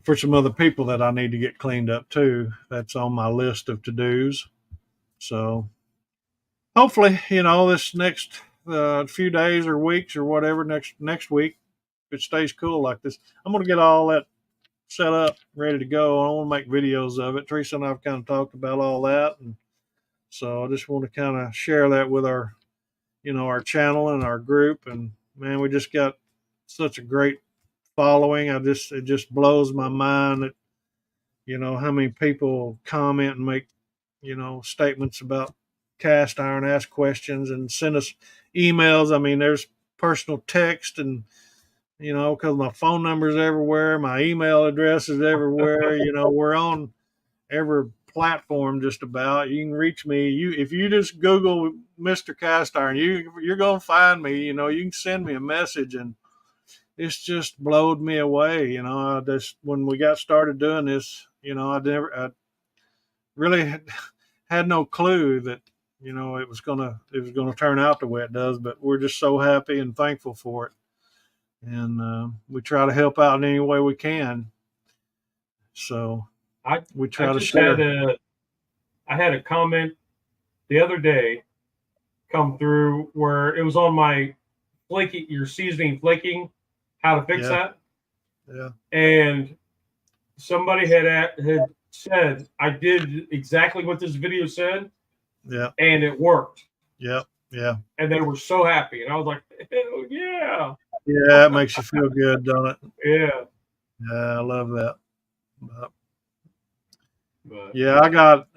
for some other people that I need to get cleaned up too. That's on my list of to-dos. So hopefully, this next few days or weeks or whatever, next week, if it stays cool like this, I'm going to get all that set up, ready to go. I want to make videos of it. Teresa and I have kind of talked about all that. And so I just want to kind of share that with our channel and our group. And man, we just got such a great following. It just blows my mind that, how many people comment and make, statements about cast iron, ask questions and send us emails. I mean, there's personal text and, because my phone number is everywhere, my email address is everywhere. We're on every platform just about. You can reach me. If you just Google Mr. Cast Iron, you're gonna find me. You can send me a message, and it's just blowed me away. When we got started doing this, I really had no clue that it was gonna turn out the way it does. But we're just so happy and thankful for it, and we try to help out in any way we can. So we try to share. I had a comment the other day come through where it was on my flaking, your seasoning flaking, how to fix that. Yeah. And somebody had said, I did exactly what this video said. Yeah. And it worked. Yeah. Yeah. And they were so happy. And I was like, hell yeah. Yeah, it makes you feel good, don't it? Yeah. Yeah, I love that. But Yeah,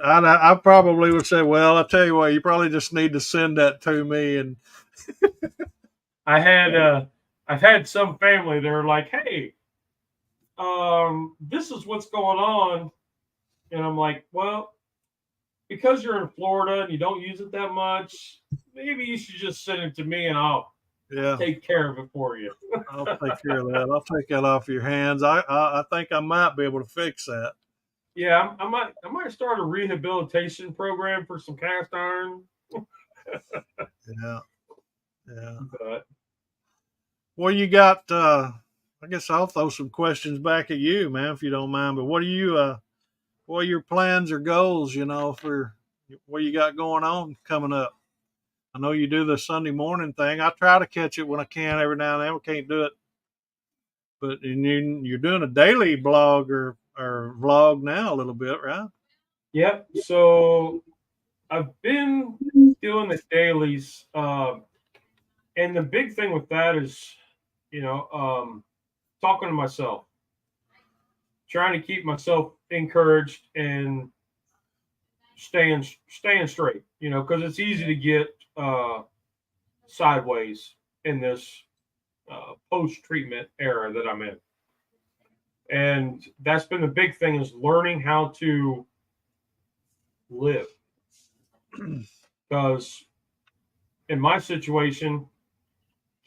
I probably would say, well, I tell you what, you probably just need to send that to me. And I've had some family that are like, hey, this is what's going on. And I'm like, well, because you're in Florida and you don't use it that much, maybe you should just send it to me and I'll yeah, take care of it for you. I'll take care of that. I'll take that off your hands. I think I might be able to fix that. Yeah, I might start a rehabilitation program for some cast iron. Yeah, yeah. But Well, you got. I guess I'll throw some questions back at you, man, if you don't mind. But what are you? What are your plans or goals? For what you got going on coming up? I know you do the Sunday morning thing. I try to catch it when I can every now and then. We can't do it, but you're doing a daily blog or vlog now a little bit, right? yep. So I've been doing the dailies, and the big thing with that is, talking to myself, trying to keep myself encouraged and staying straight. Because it's easy to get sideways in this post treatment era that I'm in, and that's been the big thing is learning how to live. Because in my situation,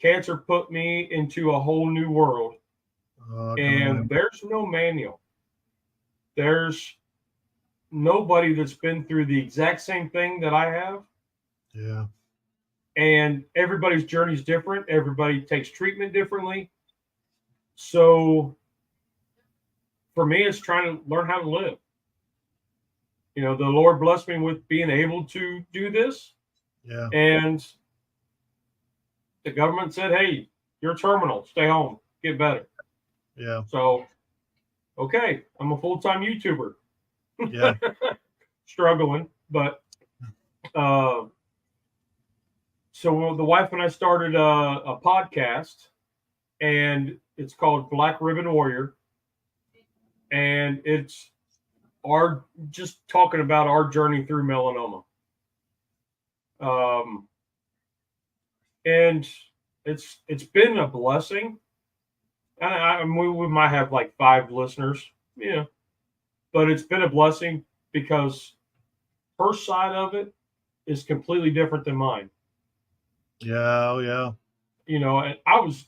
cancer put me into a whole new world, I can and imagine. there's no manual. There's nobody that's been through the exact same thing that I have, Yeah, and everybody's journey is different. Everybody takes treatment differently. So for me, it's trying to learn how to live. The Lord blessed me with being able to do this, yeah, and the government said, "Hey, you're terminal. Stay home. Get better." yeah, So, okay, I'm a full-time YouTuber, yeah. struggling, but uh, so the wife and I started a podcast, and it's called Black Ribbon Warrior, and it's our just talking about our journey through melanoma. Um, and it's been a blessing. And we might have like 5 listeners, but it's been a blessing because her side of it is completely different than mine. Yeah, oh yeah, And I was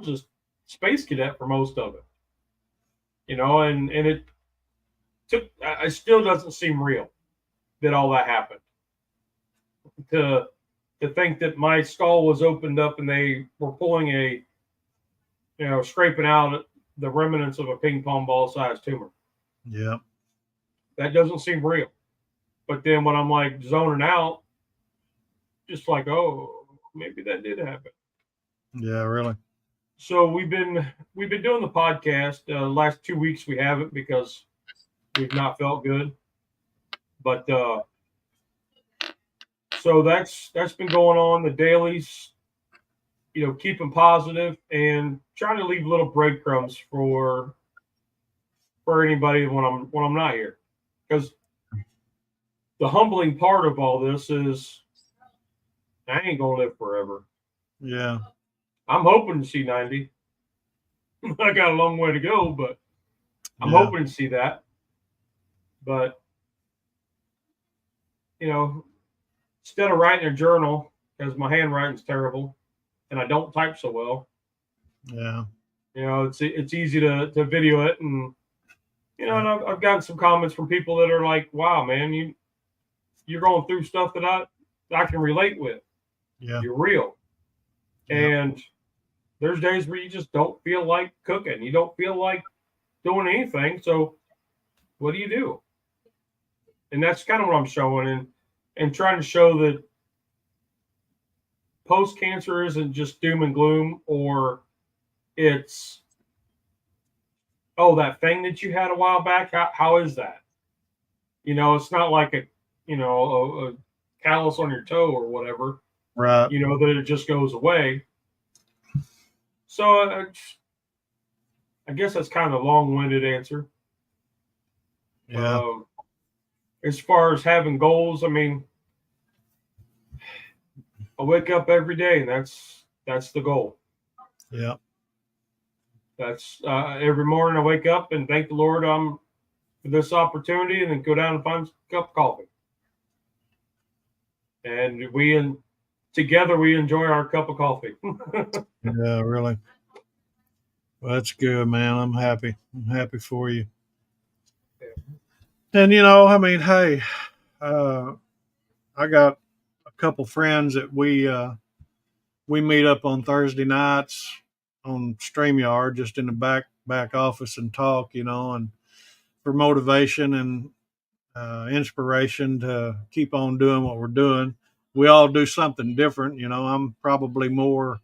a space cadet for most of it, and it it still doesn't seem real that all that happened. To think that my skull was opened up and they were pulling scraping out the remnants of a ping pong ball sized tumor. yeah, That doesn't seem real. But then when I'm like zoning out, just like, oh, maybe that did happen. yeah. Really. So we've been doing the podcast. Last 2 weeks we haven't because we've not felt good. But so that's been going on. The dailies, keeping positive and trying to leave little breadcrumbs for anybody when I'm not here. Because the humbling part of all this is I ain't gonna live forever. Yeah, I'm hoping to see 90. I got a long way to go, but I'm yeah, hoping to see that. But you know, instead of writing a journal, because my handwriting's terrible and I don't type so well, yeah, it's easy to video it, and yeah, and I've gotten some comments from people that are like, "Wow, man, you're going through stuff that I can relate with. yeah, You're real." yeah, And there's days where you just don't feel like cooking. You don't feel like doing anything. So what do? And that's kind of what I'm showing, and trying to show that post cancer isn't just doom and gloom, or it's, oh, that thing that you had a while back. How is that? It's not like a callus on your toe or whatever. right. That it just goes away. So I guess that's kind of a long-winded answer. Yeah. As far as having goals, I mean, I wake up every day, and that's the goal. Yeah. That's every morning I wake up and thank the Lord for this opportunity, and then go down and find a cup of coffee. And together we enjoy our cup of coffee. Yeah, really. Well, that's good, man. I'm happy. I'm happy for you. And I mean, hey, I got a couple friends that we meet up on Thursday nights on StreamYard, just in the back office, and talk, and for motivation and inspiration to keep on doing what we're doing. We all do something different. I'm probably more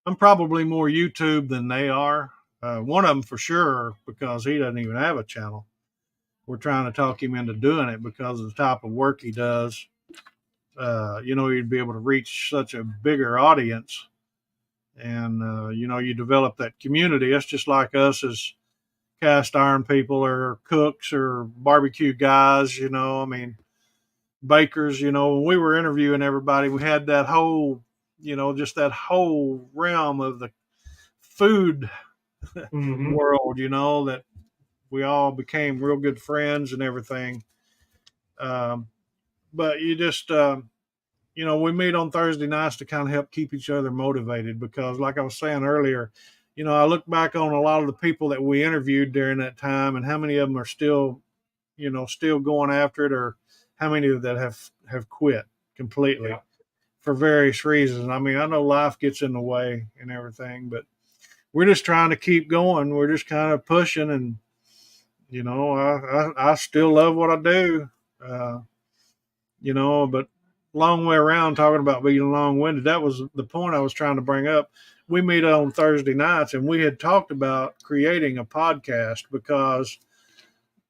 YouTube than they are. One of them for sure, because he doesn't even have a channel. We're trying to talk him into doing it because of the type of work he does. You'd be able to reach such a bigger audience, and you develop that community. That's just like us as cast iron people, or cooks, or barbecue guys. I mean, bakers. When we were interviewing everybody, we had that whole, just that whole realm of the food Mm-hmm. world. That we all became real good friends and everything. But you just we meet on Thursday nights to kind of help keep each other motivated, because like I was saying earlier, I look back on a lot of the people that we interviewed during that time, and how many of them are still, still going after it, or how many of that have quit completely. Yeah. For various reasons. I mean, I know life gets in the way and everything, but we're just trying to keep going. We're just kind of pushing, and I still love what I do. But long way around, talking about being long-winded, that was the point I was trying to bring up. We meet on Thursday nights, and we had talked about creating a podcast, because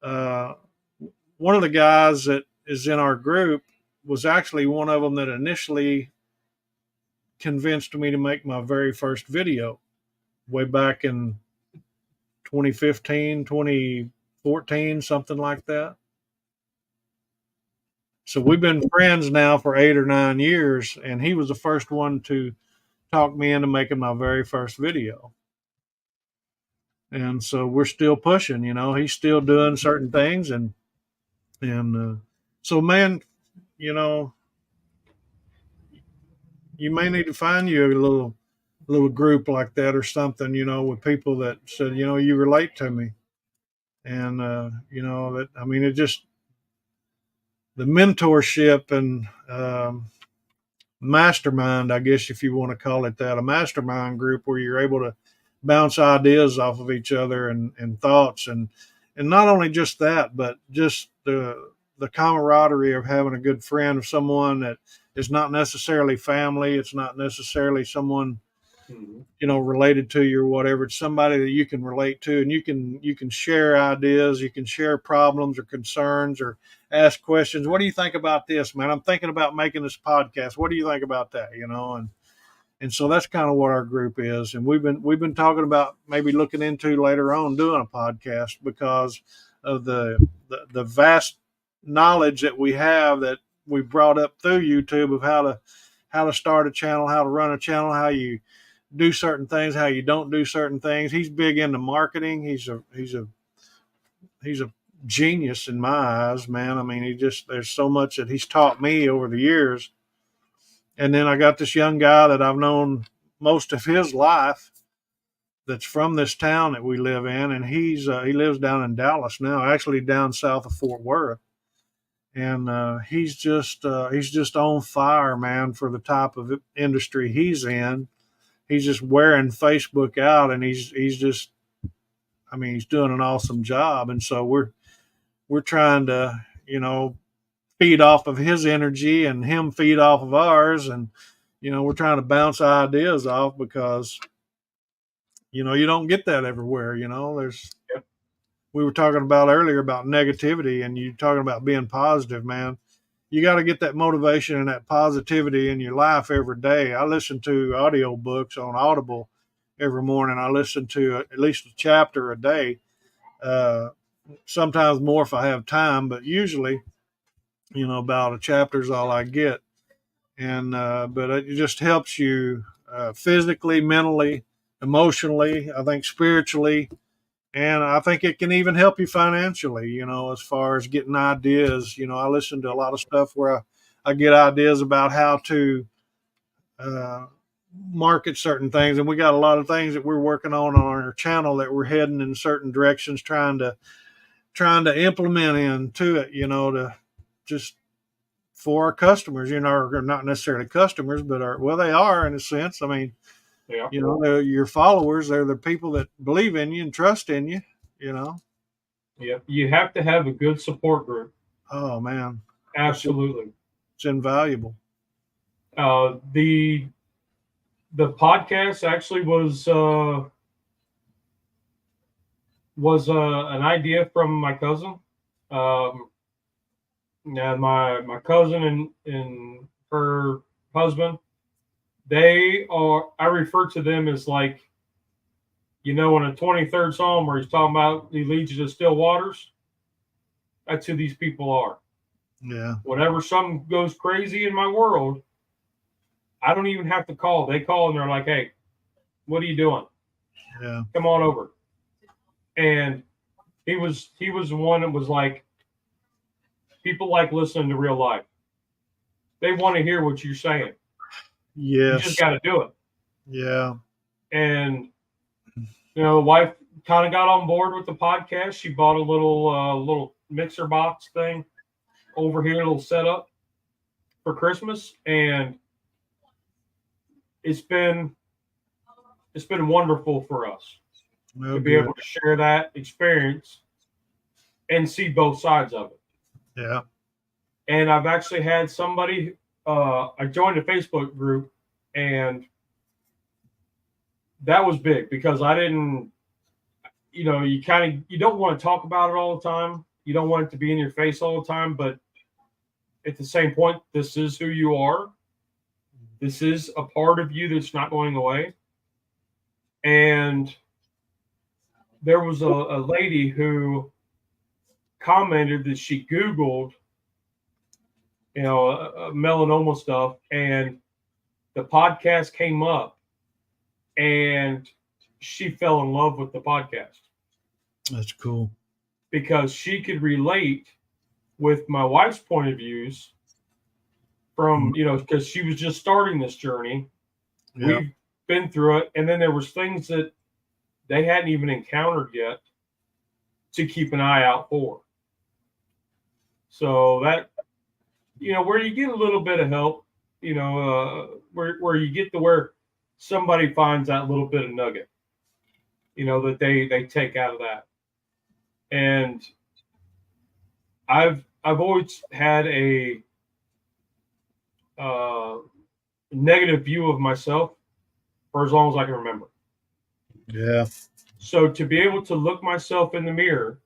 one of the guys that is in our group was actually one of them that initially convinced me to make my very first video way back in 2015, 2014, something like that. So we've been friends now for 8 or 9 years, and he was the first one to talk me into making my very first video. And so we're still pushing. He's still doing certain things, and so, man, you may need to find you a little group like that, or something, with people that said, you relate to me. And that, I mean, it just, the mentorship and mastermind, I guess, if you want to call it that, a mastermind group where you're able to bounce ideas off of each other, and thoughts, and not only just that, but just the camaraderie of having a good friend, of someone that is not necessarily family. It's not necessarily someone, related to you or whatever. It's somebody that you can relate to, and you can share ideas, you can share problems or concerns, or ask questions. What do you think about this, man? I'm thinking about making this podcast. What do you think about that? And so that's kind of what our group is. And we've been talking about maybe looking into later on doing a podcast, because of the vast knowledge that we have, that we brought up through YouTube, of how to start a channel, how to run a channel, how you do certain things, how you don't do certain things. He's big into marketing. He's a genius in my eyes, man. I mean, there's so much that he's taught me over the years. And then I got this young guy that I've known most of his life, that's from this town that we live in, and he lives down in Dallas now, actually down south of Fort Worth. And he's just on fire, man, for the type of industry he's in. He's just wearing Facebook out, and he's just, I mean, he's doing an awesome job. And so we're trying to, feed off of his energy, and him feed off of ours. And, we're trying to bounce ideas off, because, you don't get that everywhere. We were talking about earlier about negativity, and you talking about being positive, man. You got to get that motivation and that positivity in your life every day. I listen to audio books on Audible every morning. I listen to at least a chapter a day. sometimes more if I have time, but usually, about a chapter is all I get. And but it just helps you physically, mentally, emotionally, I think spiritually, and I think it can even help you financially, as far as getting ideas. I listen to a lot of stuff where I get ideas about how to uh, market certain things, and we got a lot of things that we're working on our channel that we're heading in certain directions, trying to implement into it, to just for our customers, or not necessarily customers, but they are in a sense. I mean, Yeah. they're your followers. They're the people that believe in you and trust in you, Yeah. You have to have a good support group. Oh, man. Absolutely. It's invaluable. The podcast actually was an idea from my cousin. Yeah, my cousin and her husband, they are, I refer to them as like, in the 23rd Psalm where he's talking about he leads you to still waters. That's who these people are. Yeah. Whenever something goes crazy in my world, I don't even have to call. They call and they're like, "Hey, what are you doing? Yeah. Come on over." And he was the one that was like, people like listening to real life. They want to hear what you're saying. Yes. You just got to do it. Yeah. And the wife kind of got on board with the podcast. She bought a little mixer box thing over here, a little setup for Christmas, and it's been wonderful for us to be able to share that experience and see both sides of it. Yeah. And I've actually had somebody, I joined a Facebook group, and that was big because I didn't, you don't want to talk about it all the time. You don't want it to be in your face all the time, but at the same point, this is who you are. This is a part of you that's not going away. And there was a lady who commented that she Googled, melanoma stuff, and the podcast came up, and she fell in love with the podcast. That's cool. Because she could relate with my wife's point of views from, because she was just starting this journey. Yeah. We've been through it. And then there was things that they hadn't even encountered yet to keep an eye out for. So that, where you get a little bit of help, where you get to where somebody finds that little bit of nugget, that they take out of that. And I've always had a negative view of myself for as long as I can remember. Yeah. So to be able to look myself in the mirror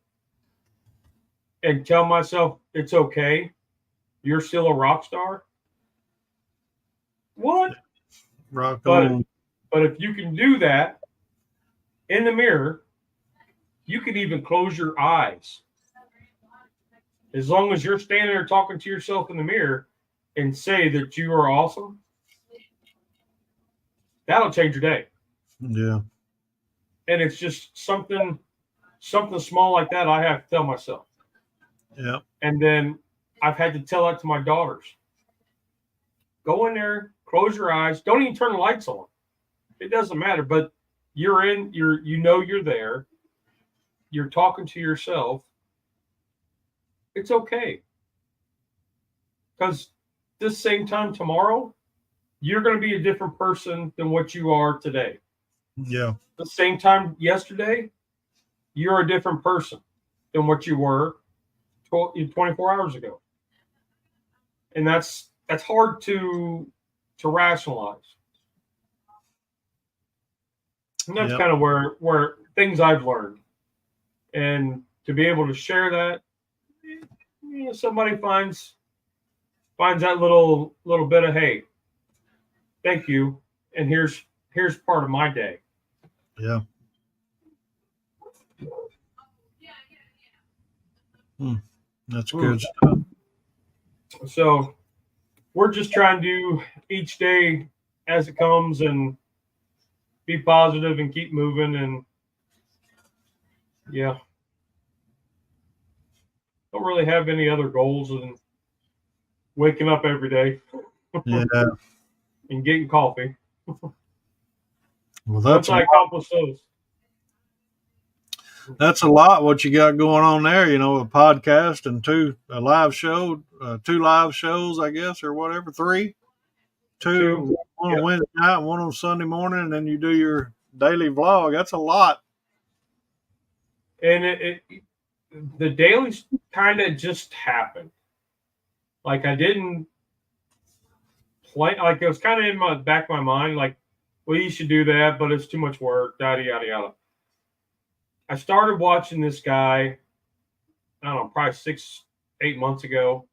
and tell myself it's okay, you're still a rock star. What? Rock on. But if you can do that in the mirror, you can even close your eyes. As long as you're standing there talking to yourself in the mirror and say that you are awesome, that'll change your day. Yeah. And it's just something small like that I have to tell myself. Yeah. And then I've had to tell that to my daughters. Go in there, close your eyes, don't even turn the lights on. It doesn't matter, but you're there. You're talking to yourself. It's okay. Because this same time tomorrow, you're going to be a different person than what you are today. Yeah. The same time yesterday, you're a different person than what you were 24 hours ago. And that's hard to rationalize. And that's kind of where things I've learned. And to be able to share that, somebody finds that little bit of, hey, thank you, and here's part of my day. Yeah. That's good stuff. So we're just trying to do each day as it comes and be positive and keep moving. And yeah, don't really have any other goals than waking up every day Yeah. and getting coffee. Well, Once I accomplish those. That's a lot what you got going on there, you know, a podcast and two live shows, I guess, or whatever, two, one on Wednesday night, one on Sunday morning, and then you do your daily vlog. That's a lot. And the dailies kind of just happened. Like I didn't play, like it was kind of in my back of my mind, like, well, you should do that, but it's too much work, yada, yada, yada. I started watching this guy, I don't know, probably 6-8 months ago.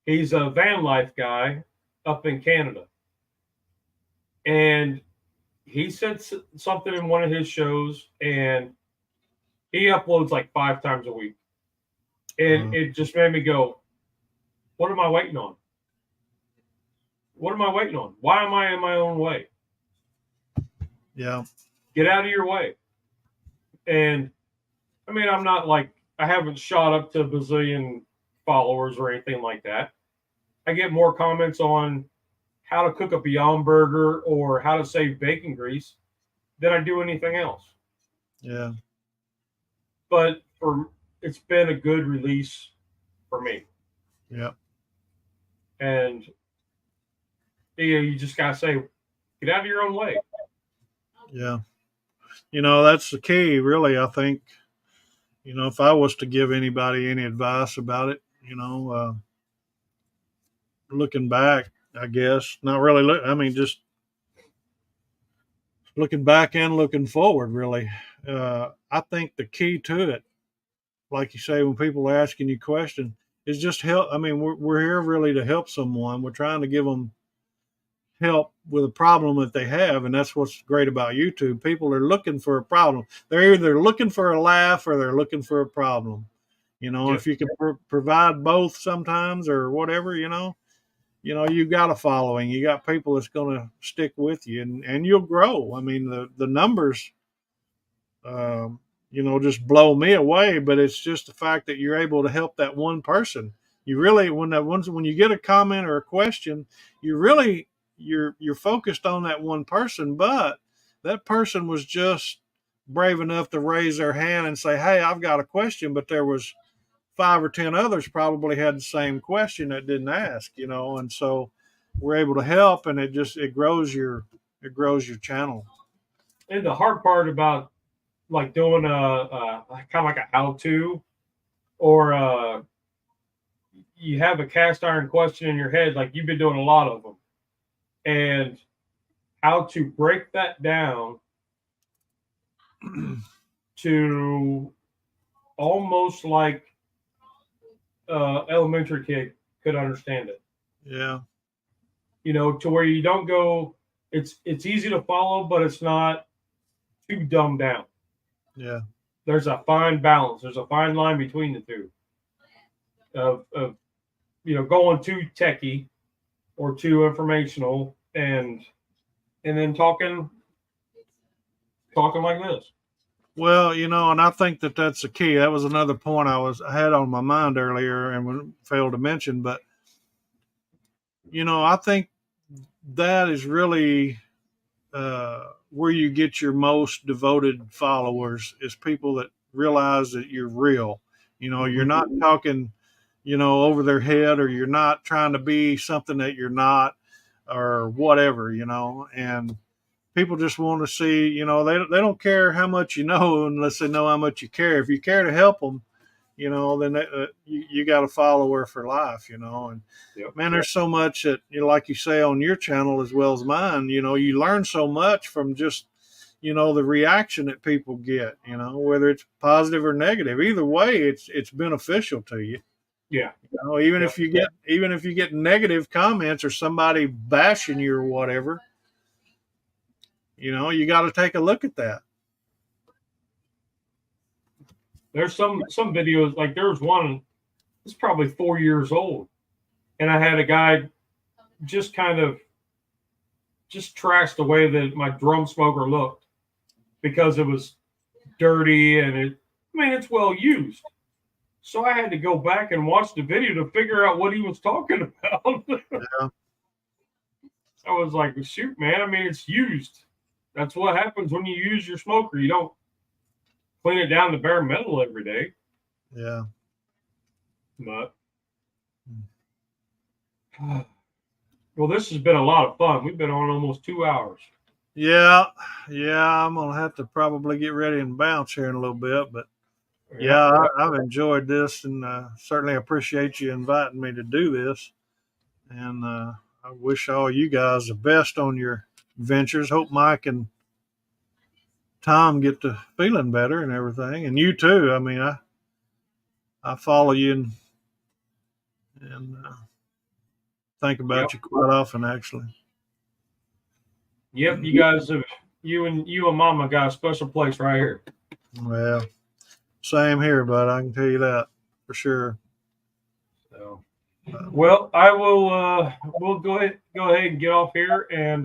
He's a van life guy up in Canada. And he said something in one of his shows, and he uploads like 5 times a week. And it just made me go, what am I waiting on? What am I waiting on? Why am I in my own way? Yeah. Get out of your way. And I mean, I'm not like, I haven't shot up to a bazillion followers or anything like that. I get more comments on how to cook a Beyond Burger or how to save bacon grease than I do anything else. Yeah. But it's been a good release for me. Yeah. And you just gotta say, get out of your own way. Yeah. You know, that's the key, really, I think. You know, if I was to give anybody any advice about it, you know, looking back, I guess, not really, just looking back and looking forward, really. I think the key to it, like you say, when people are asking you questions, is just help. I mean, we're here really to help someone. We're trying to give them help with a problem that they have, and that's what's great about YouTube. People are looking for a problem. They're either looking for a laugh or they're looking for a problem. You know, if you can provide both sometimes or whatever, you know, you got a following. You got people that's going to stick with you, and you'll grow. I mean, the numbers, just blow me away. But it's just the fact that you're able to help that one person. You really, when you get a comment or a question, you're focused on that one person, but that person was just brave enough to raise their hand and say, "Hey, I've got a question," but there was 5 or 10 others probably had the same question that didn't ask, and so we're able to help, and it grows your channel. And the hard part about like doing a kind of like a how-to, or you have a cast iron question in your head, like you've been doing a lot of them, and how to break that down to almost like elementary kid could understand it. Yeah. To where you don't go, it's easy to follow, but it's not too dumbed down. Yeah. There's a fine balance. There's a fine line between the two of going too techie or too informational and then talking like this. Well, and I think that's the key. That was another point I had on my mind earlier and failed to mention, but I think that is really where you get your most devoted followers is people that realize that you're real. You're not talking, over their head, or you're not trying to be something that you're not, or whatever, and people just want to see, they don't care how much you know unless they know how much you care. If you care to help them, then you got a follower for life, and man, there's so much that, like you say on your channel as well as mine, you learn so much from just, the reaction that people get, whether it's positive or negative, either way, it's beneficial to you. Yeah. Even if you get negative comments or somebody bashing you or whatever, you got to take a look at that. There's some videos, like there was one, it's probably 4 years old. And I had a guy just kind of just trashed the way that my drum smoker looked because it was dirty and it's well used. So I had to go back and watch the video to figure out what he was talking about. Yeah. I was like, shoot, man. I mean, it's used. That's what happens when you use your smoker. You don't clean it down to bare metal every day. Yeah. But well, this has been a lot of fun. We've been on almost 2 hours. Yeah. I'm gonna have to probably get ready and bounce here in a little bit, but yeah, I've enjoyed this, and certainly appreciate you inviting me to do this. And I wish all you guys the best on your ventures. Hope Mike and Tom get to feeling better and everything, and you too. I mean, I follow you and think about you quite often, actually. Yep, you guys have you and Mama got a special place right here. Well, same here, bud. I can tell you that for sure. So, well, I will. We'll go ahead and get off here, and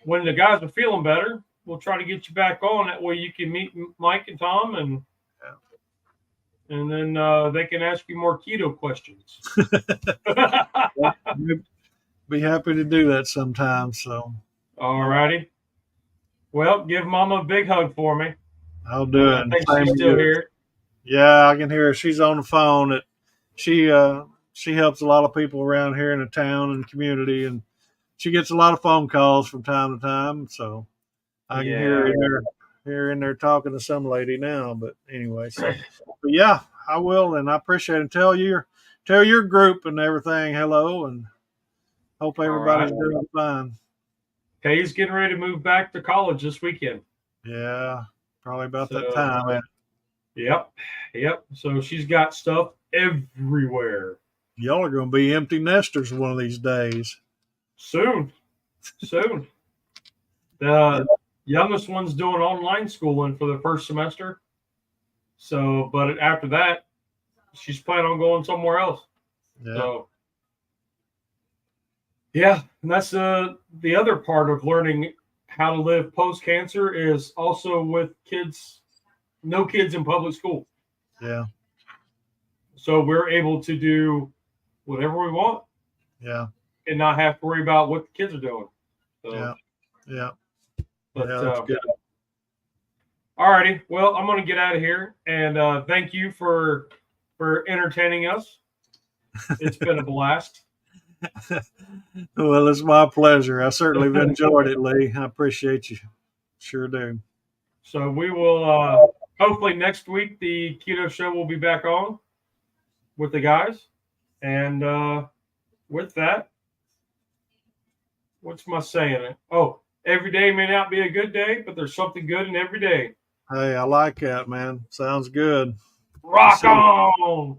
when the guys are feeling better, we'll try to get you back on. That way, you can meet Mike and Tom, and then they can ask you more keto questions. Be happy to do that sometime. So, all righty. Well, give Mama a big hug for me. I'll do it. I think she's still here. Yeah, I can hear her. She's on the phone. She helps a lot of people around here in the town and community, and she gets a lot of phone calls from time to time. So I can hear her in there talking to some lady now. But anyway, but yeah, I will, and I appreciate it. Tell your group and everything hello, and hope everybody's doing fine. Kay's getting ready to move back to college this weekend. Yeah, probably about that time. Yep. So she's got stuff everywhere. Y'all are going to be empty nesters one of these days. Soon. The youngest one's doing online schooling for the first semester. So, but after that, she's planning on going somewhere else. Yeah. So, yeah, and that's the other part of learning how to live post-cancer is also with kids, no kids in public school. Yeah. So we're able to do whatever we want. Yeah. And not have to worry about what the kids are doing. So, yeah. But, that's good. All righty. Well, I'm going to get out of here. And thank you for entertaining us. It's been a blast. Well, it's my pleasure. I certainly have enjoyed it, Lee. I appreciate you. Sure do. So we will hopefully next week the Keto Show will be back on with the guys. And with that, what's my saying? Oh, every day may not be a good day, but there's something good in every day. Hey, I like that, man. Sounds good. Rock on!